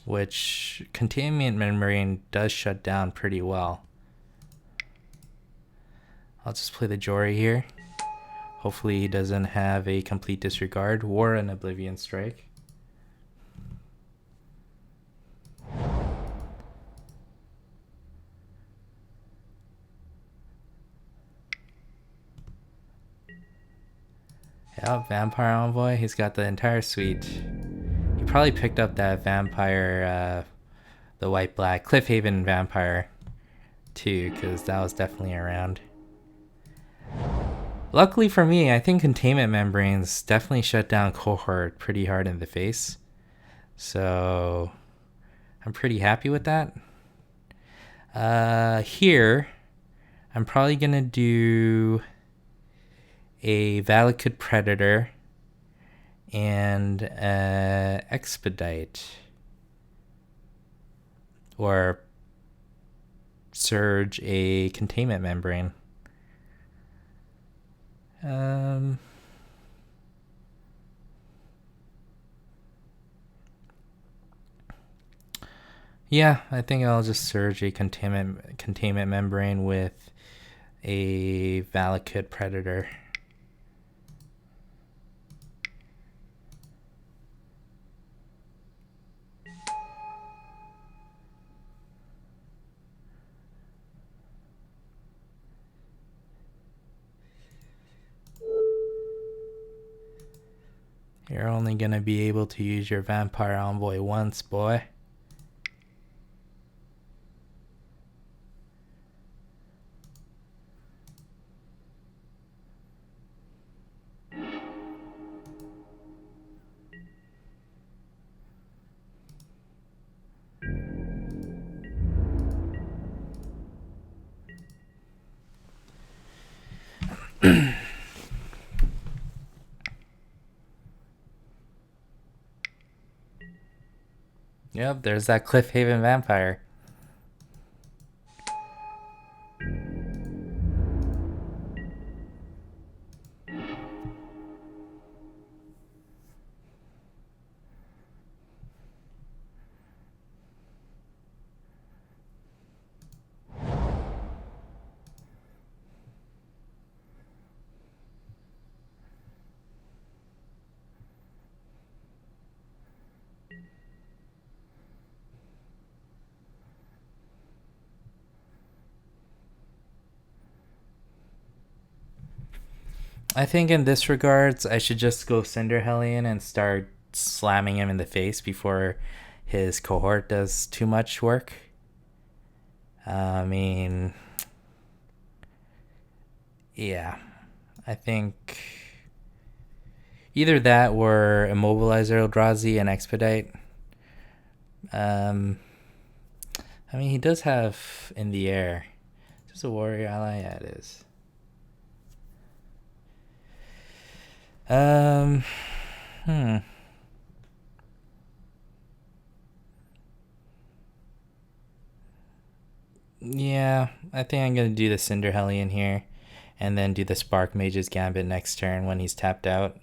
Speaker 1: Which Containment Membrane does shut down pretty well. I'll just play the Jory here. Hopefully he doesn't have a complete disregard or an Oblivion Strike. Yeah, Vampire Envoy. He's got the entire suite. He probably picked up that Vampire, the white-black Cliffhaven Vampire too, because that was definitely around. Luckily for me, I think Containment Membranes definitely shut down Cohort pretty hard in the face. So I'm pretty happy with that. Here, I'm probably going to do a Valakut Predator and Expedite. Or Surge a Containment Membrane. Yeah, I think I'll just Surge a containment membrane with a Valakut Predator. You're only gonna be able to use your Vampire Envoy once, boy. Yep, there's that Cliffhaven Vampire. I think in this regards, I should just go Cinder Hellion and start slamming him in the face before his cohort does too much work. I mean, yeah, I think either that or Immobilize Eldrazi and Expedite. I mean, he does have In the Air. Just a warrior ally? Yeah, it is. Yeah, I think I'm going to do the Cinder Hellion here and then do the Spark Mage's Gambit next turn when he's tapped out.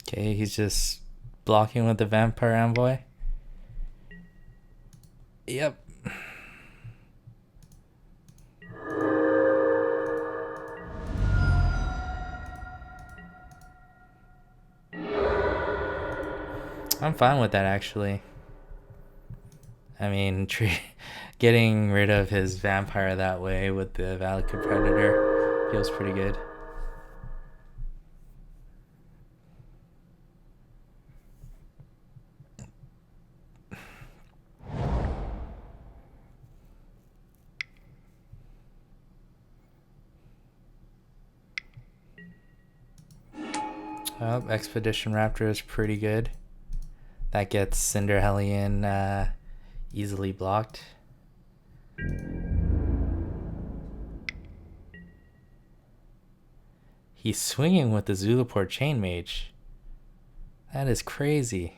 Speaker 1: Okay, he's just blocking with the Vampire Envoy. Yep. I'm fine with that, actually. I mean, getting rid of his vampire that way with the Valakut Predator feels pretty good. Well, Expedition Raptor is pretty good. That gets Cinder Hellion easily blocked. He's swinging with the Zulaport Chain Mage. That is crazy.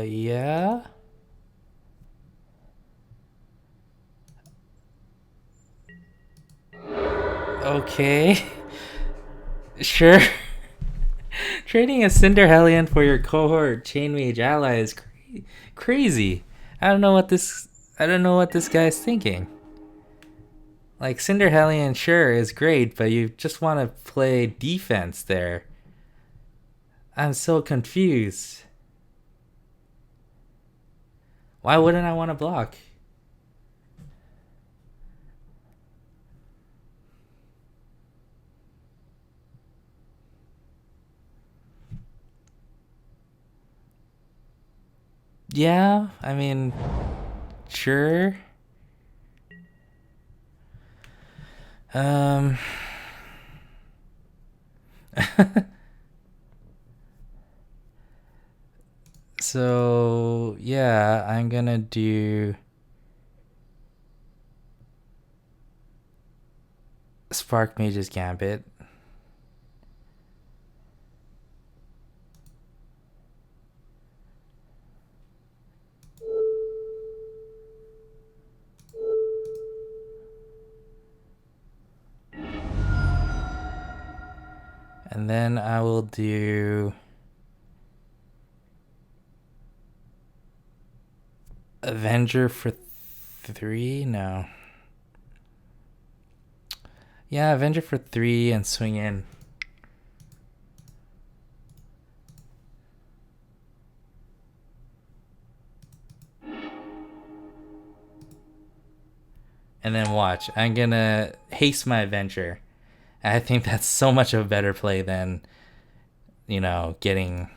Speaker 1: Yeah? Okay. Sure. Trading a Cinder Hellion for your cohort Chain Mage ally is crazy. I don't know what this guy's thinking. Like, Cinder Hellion, sure, is great, but you just want to play defense there. I'm so confused. Why wouldn't I want to block? Yeah, I mean, sure. So, yeah, I'm gonna do Spark Mage's Gambit. And then I will do Avenger for 3? No. Yeah, Avenger for 3 and swing in. And then watch. I'm gonna haste my Avenger. I think that's so much of a better play than, getting...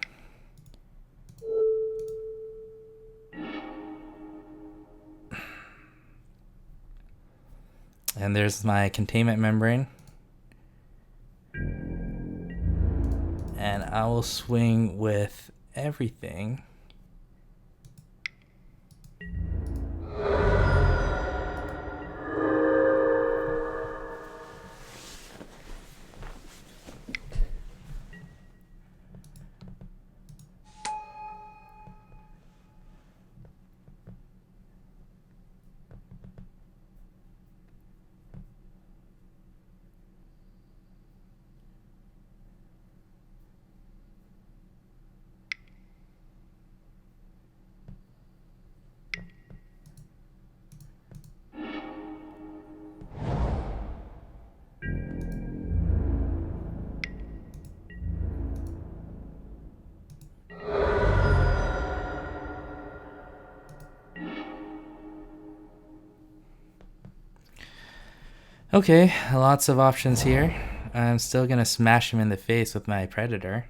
Speaker 1: And there's my Containment Membrane. And I will swing with everything. Okay, lots of options here. I'm still gonna smash him in the face with my Predator.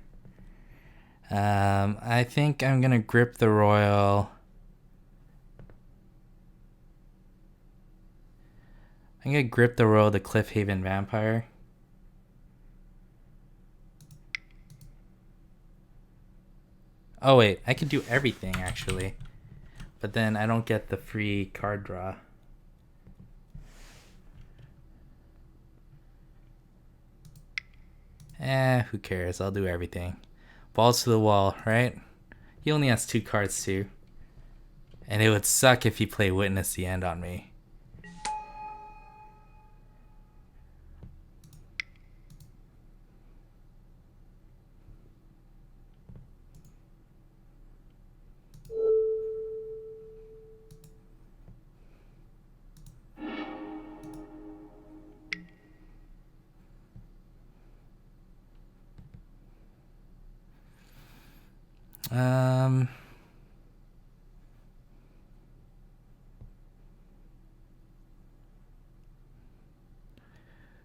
Speaker 1: I think I'm gonna grip the Royal. I'm gonna grip the Royal, the Cliffhaven Vampire. Oh wait, I could do everything actually. But then I don't get the free card draw. Who cares? I'll do everything. Balls to the wall, right? He only has 2 cards too. And it would suck if he played Witness the End on me.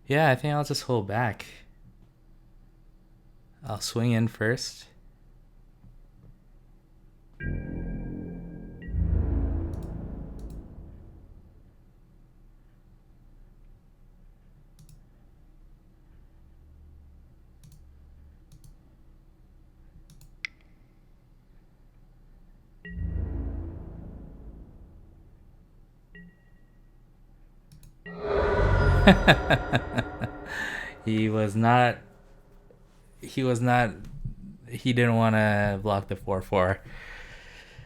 Speaker 1: Yeah, I think I'll just hold back. I'll swing in first. He was not. He was not. He didn't want to block the 4/4.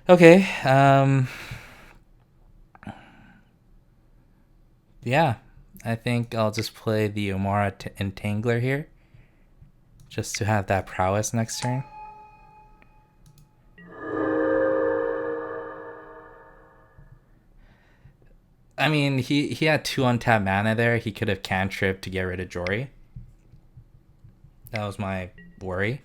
Speaker 1: Okay. Yeah, I think I'll just play the Omara Entangler here, just to have that prowess next turn. I mean, he had 2 untapped mana there. He could have cantripped to get rid of Jory. That was my worry.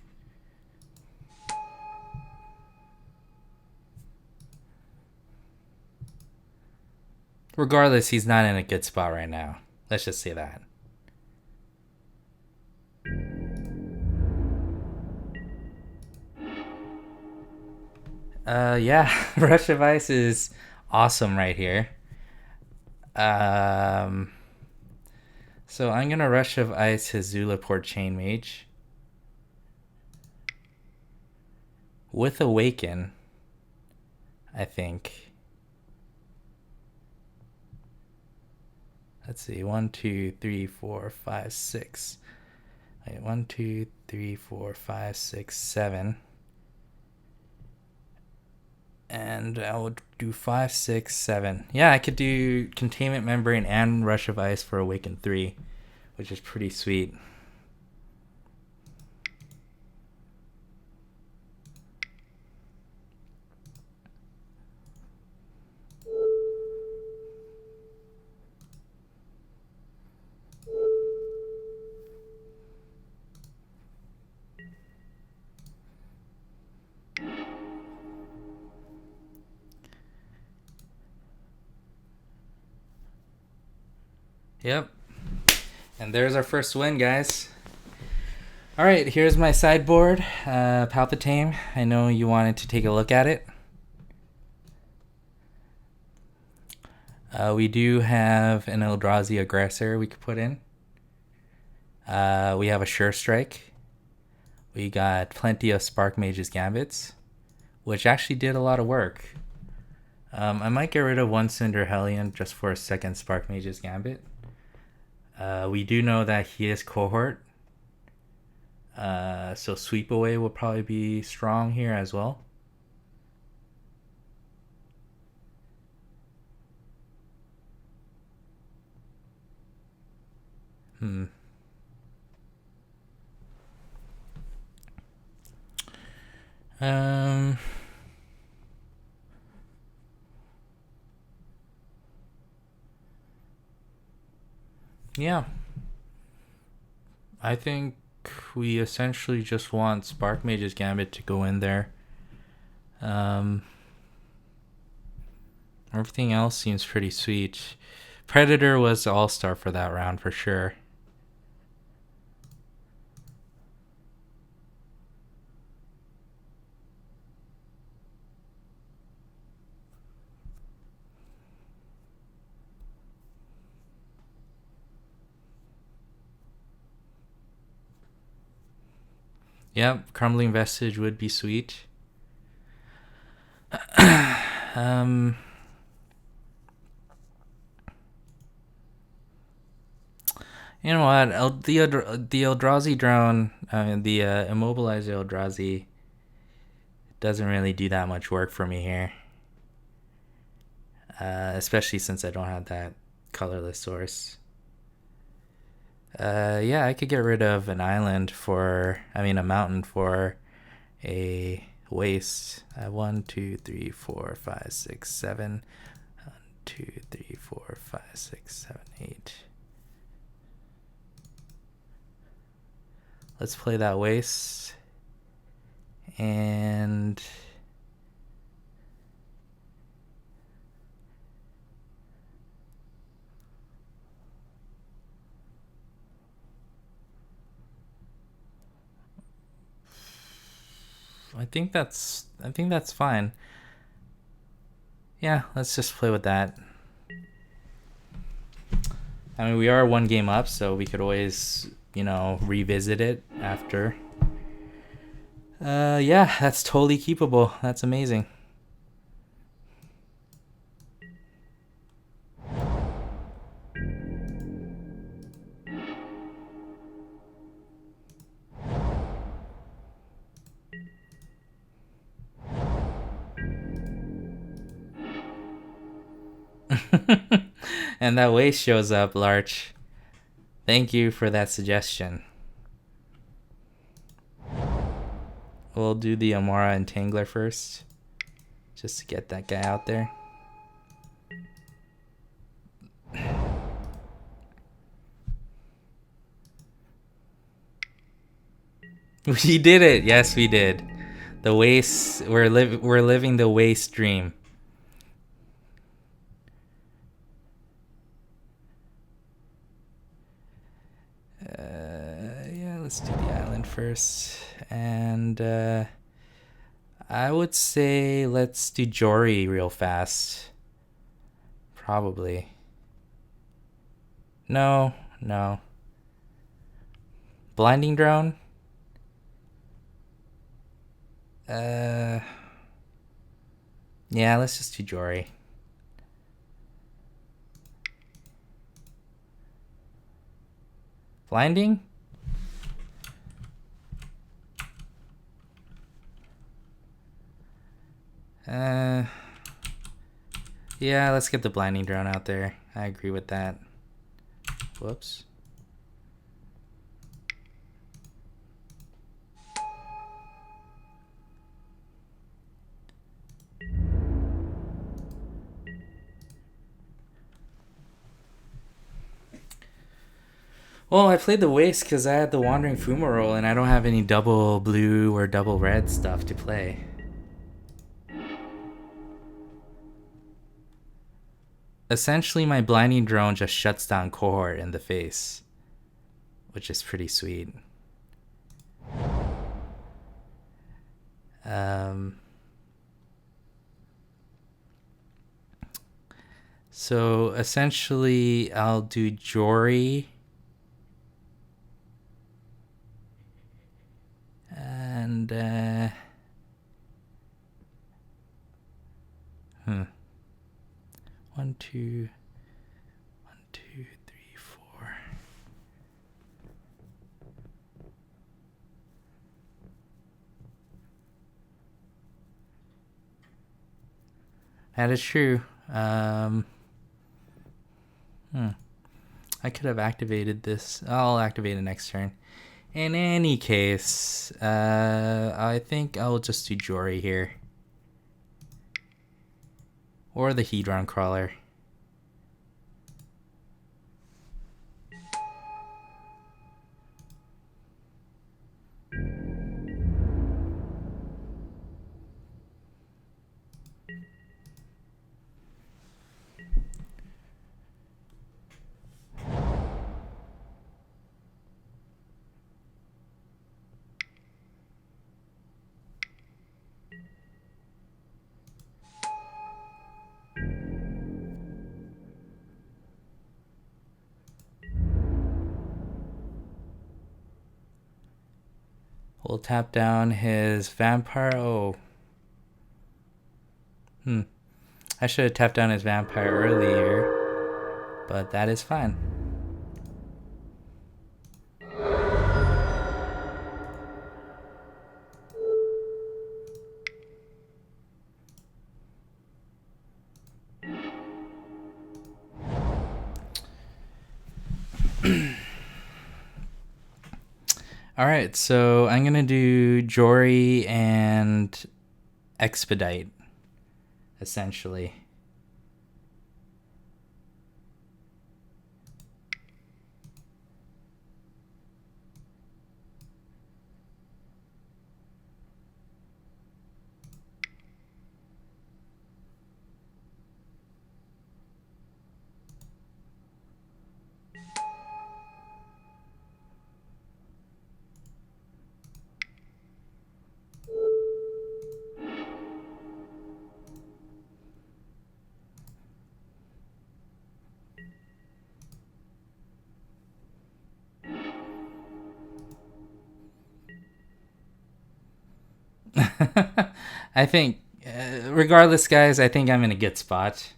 Speaker 1: Regardless, he's not in a good spot right now. Let's just say that. Yeah, Rush of Ice is awesome right here. So I'm gonna Rush of Ice his Zulaport Chain Mage with Awaken, I think. Let's see, 1, 2, 3, 4, 5, 6. Wait, 1, 2, 3, 4, 5, 6, 7. And I would do 5, 6, 7. Yeah, I could do Containment Membrane and Rush of Ice for Awaken 3, which is pretty sweet. Yep. And there's our first win, guys. All right, here's my sideboard, Palpatine. I know you wanted to take a look at it. We do have an Eldrazi Aggressor we could put in. We have a Sure Strike. We got plenty of Spark Mage's Gambits, which actually did a lot of work. I might get rid of one Cinder Hellion just for a second Spark Mage's Gambit. We do know that he is Cohort. So Sweep Away will probably be strong here as well. Yeah. I think we essentially just want Spark Mage's Gambit to go in there. Everything else seems pretty sweet. Predator was all-star for that round for sure. Yep, Crumbling Vestige would be sweet. You know what? The Eldrazi drone, the immobilized Eldrazi doesn't really do that much work for me here. Especially since I don't have that colorless source. Yeah, I could get rid of an island a mountain for a waste. 1, 2, 3, 4, 5, 6, 7. 1, 2, 3, 4, 5, 6, 7, 8. Let's play that waste. And I think that's fine. Yeah, let's just play with that. I mean, we are one game up, so we could always, revisit it after. Yeah, that's totally keepable. That's amazing. And that waste shows up, Larch. Thank you for that suggestion. We'll do the Amara Entangler first, just to get that guy out there. We did it. Yes, we did. The waste. We're living the waste dream. Yeah, let's do the island first, and I would say let's do Jory real fast. Probably. No. Blinding drone. Yeah, let's just do Jory. Blinding? Yeah, let's get the blinding drone out there. I agree with that. Whoops. Well, I played the waste because I had the Wandering Fumarole and I don't have any double blue or double red stuff to play. Essentially, my blinding drone just shuts down Cohort in the face, which is pretty sweet. So essentially, I'll do Jory. And 1, 2, 3, 4. That is true. I could have activated this. I'll activate it next turn. In any case, I think I'll just do Jory here. Or the Hedron Crawler. We'll tap down his vampire. Oh. I should have tapped down his vampire earlier, but that is fine. All right, so I'm gonna do Jory and Expedite, essentially. I think, regardless, guys, I think I'm in a good spot.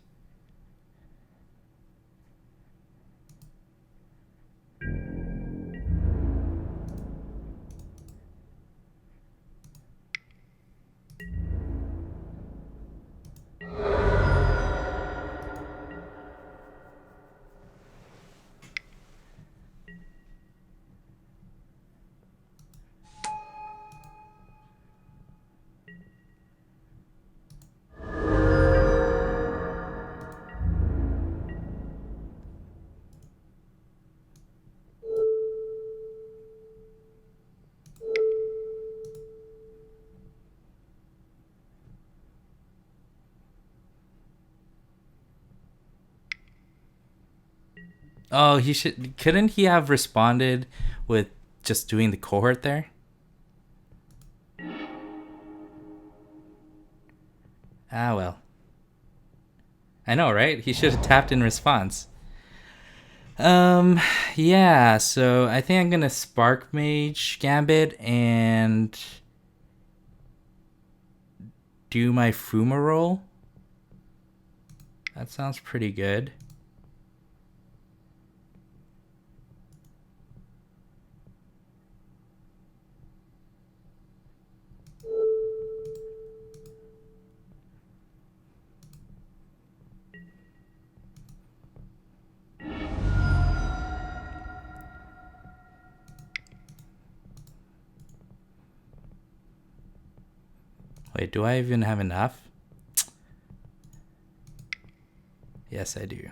Speaker 1: Oh, he should. Couldn't he have responded with just doing the cohort there? Ah, well. I know, right? He should have tapped in response. Yeah, so I think I'm gonna Spark Mage Gambit and do my Fuma roll. That sounds pretty good. Wait, do I even have enough? Yes, I do.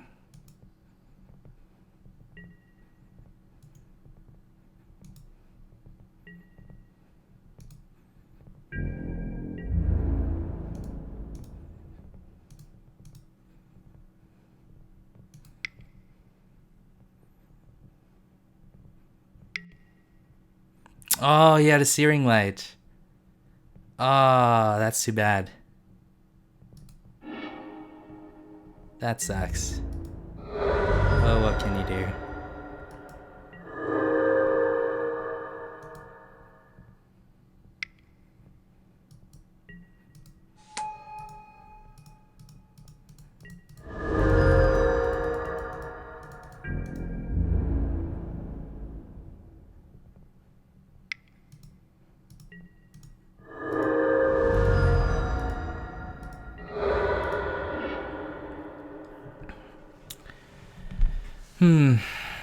Speaker 1: Oh, he had a Searing Light. Oh, that's too bad. That sucks. Oh, what can you do?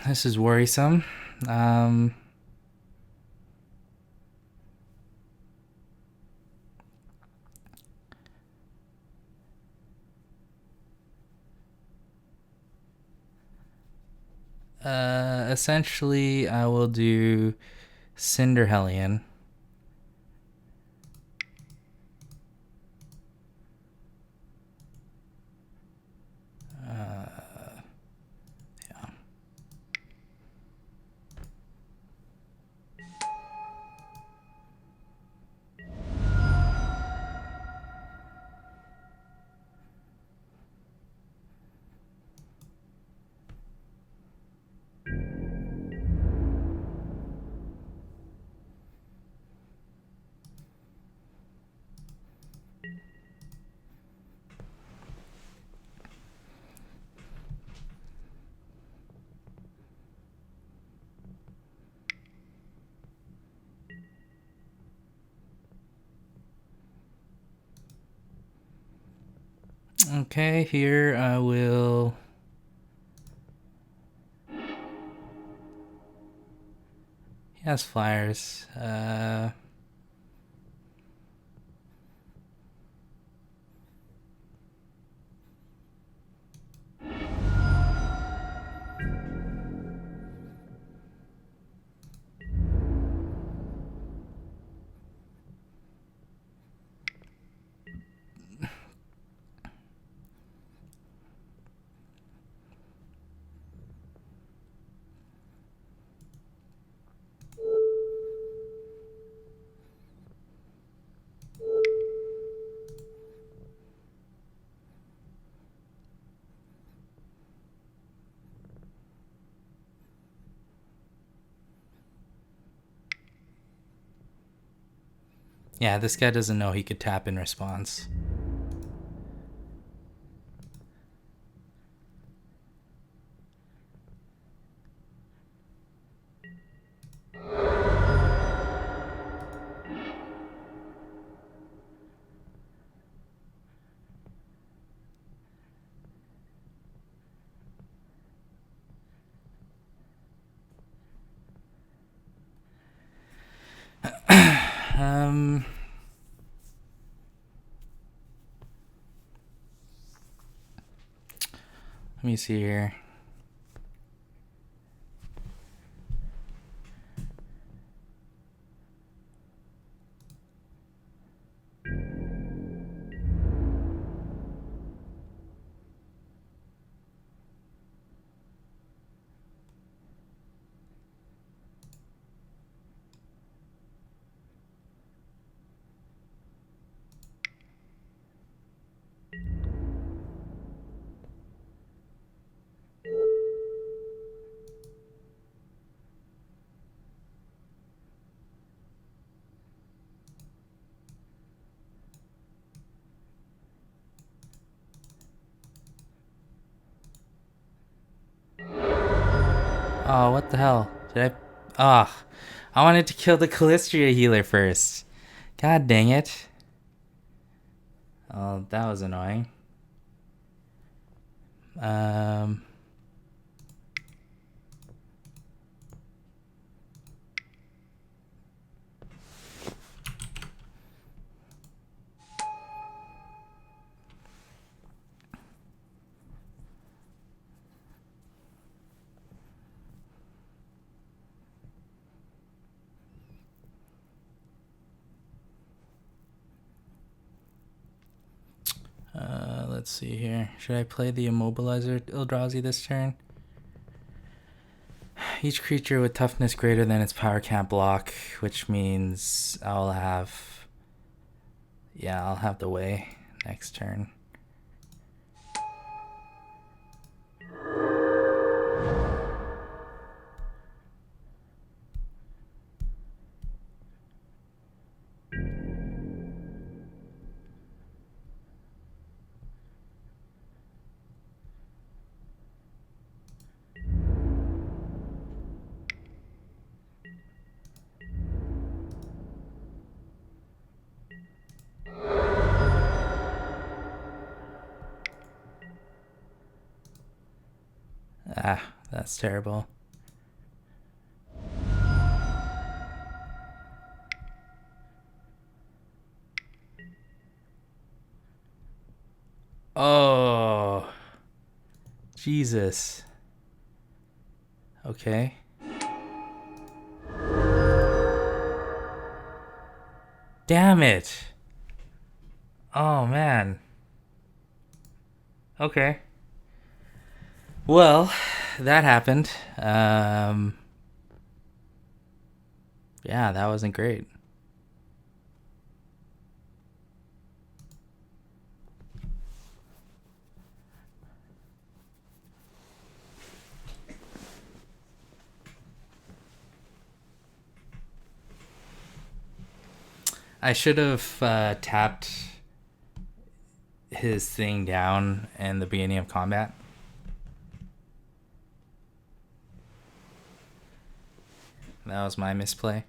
Speaker 1: This is worrisome. Essentially, I will do Cinder Hellion. Yeah. Okay, here I will... He has flyers. Yeah, this guy doesn't know he could tap in response. Let me see here. Oh, what the hell? Did I... Ah, I wanted to kill the Callistria healer first. God dang it. Oh, that was annoying. Let's see here. Should I play the Immobilizer Eldrazi this turn? Each creature with toughness greater than its power can't block, which means I'll have... Yeah, I'll have the way next turn. Ah, that's terrible. Oh, Jesus. Okay. Damn it. Oh, man. Okay. Well, that happened. Yeah, that wasn't great. I should have tapped his thing down in the beginning of combat. That was my misplay.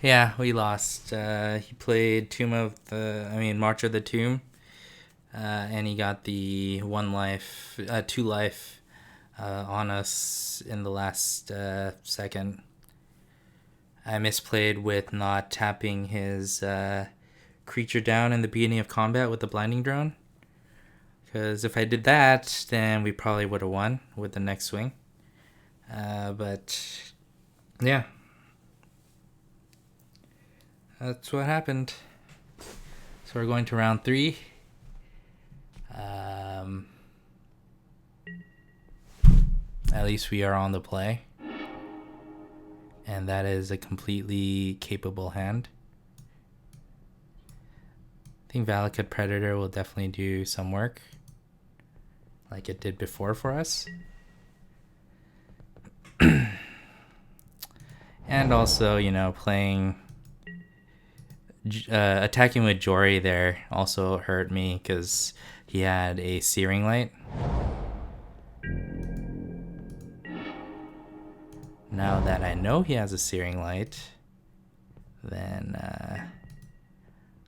Speaker 1: Yeah, we lost. He played March of the Tomb, and he got the 1 life, 2 life on us in the last second. I misplayed with not tapping his creature down in the beginning of combat with the blinding drone. Because if I did that, then we probably would have won with the next swing. But yeah, that's what happened. So we're going to round 3. At least we are on the play. And that is a completely capable hand. I think Valakut Predator will definitely do some work, like it did before for us. And also, playing... attacking with Jory there also hurt me because he had a Searing Light. Now that I know he has a Searing Light, then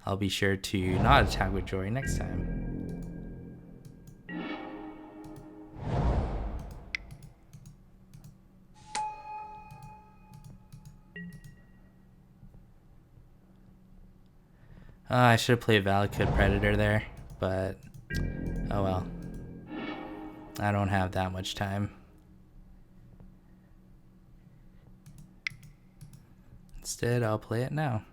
Speaker 1: I'll be sure to not attack with Jory next time. I should have played Valakut Predator there, but oh well. I don't have that much time. Instead, I'll play it now.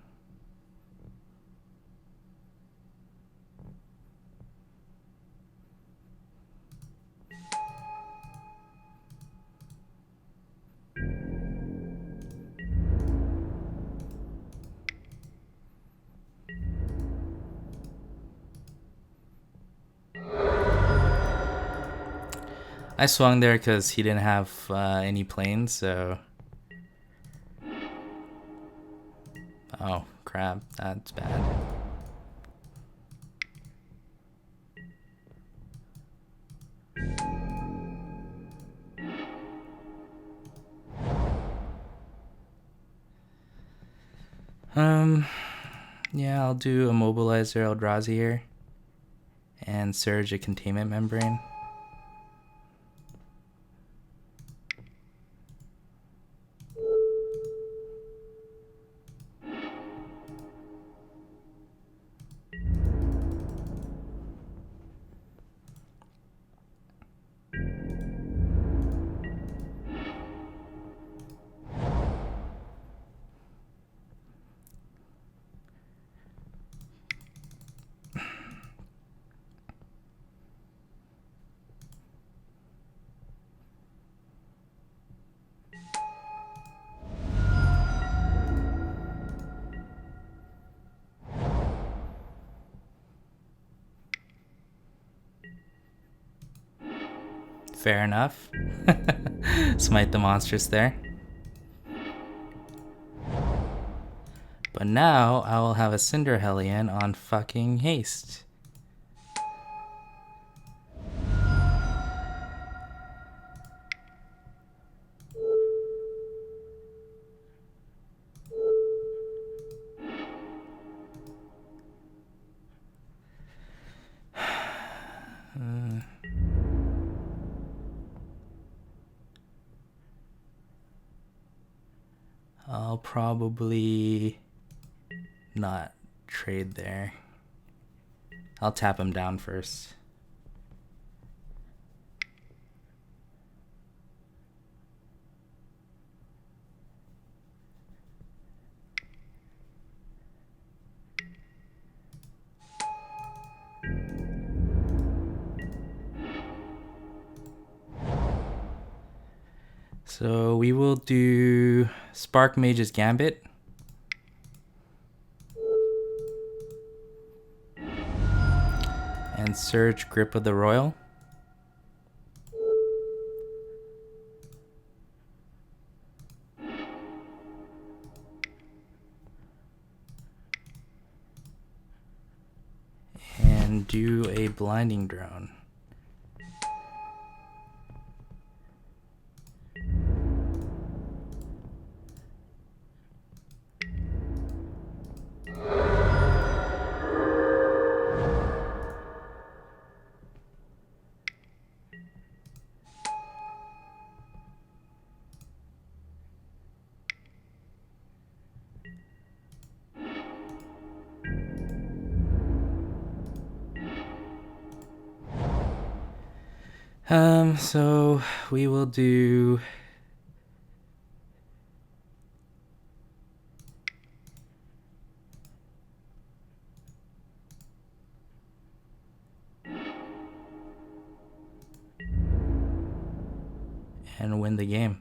Speaker 1: I swung there because he didn't have any planes, so... Oh, crap. That's bad. Yeah, I'll do Immobilizer Eldrazi here. And Surge a Containment Membrane. Fair enough. Smite the monsters there. But now I will have a Cinder Hellion on fucking haste. I'll probably not trade there. I'll tap him down first. So we will do Spark Mage's Gambit. And Surge Grip of the Royal. And do a Blinding Drone. So we will do. And win the game.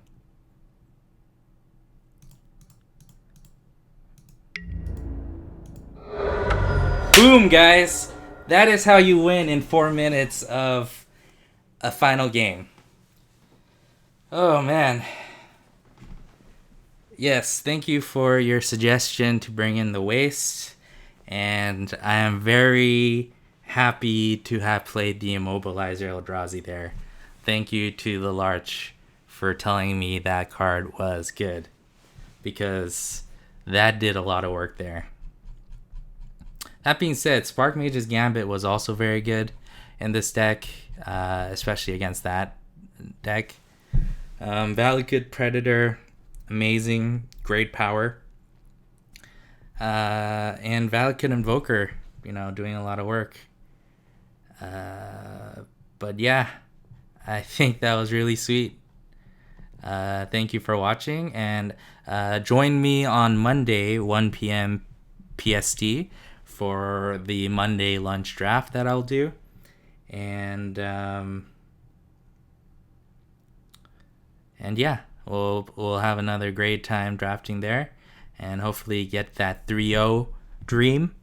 Speaker 1: Boom, guys! That is how you win in 4 minutes of a final game. Oh, man. Yes, thank you for your suggestion to bring in the waste. And I am very happy to have played the Immobilizer Eldrazi there. Thank you to the Larch for telling me that card was good, because that did a lot of work there. That being said, Spark Mage's Gambit was also very good in this deck, especially against that deck. Valakut Predator, amazing, great power. And Valakut Invoker, doing a lot of work. But yeah, I think that was really sweet. Thank you for watching, and join me on Monday, 1 p.m. PST, for the Monday lunch draft that I'll do. And yeah, we'll have another great time drafting there, and hopefully get that 3-0 dream.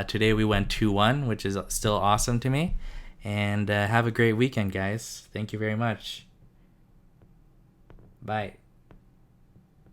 Speaker 1: Today we went 2-1, which is still awesome to me. And have a great weekend, guys. Thank you very much. Bye.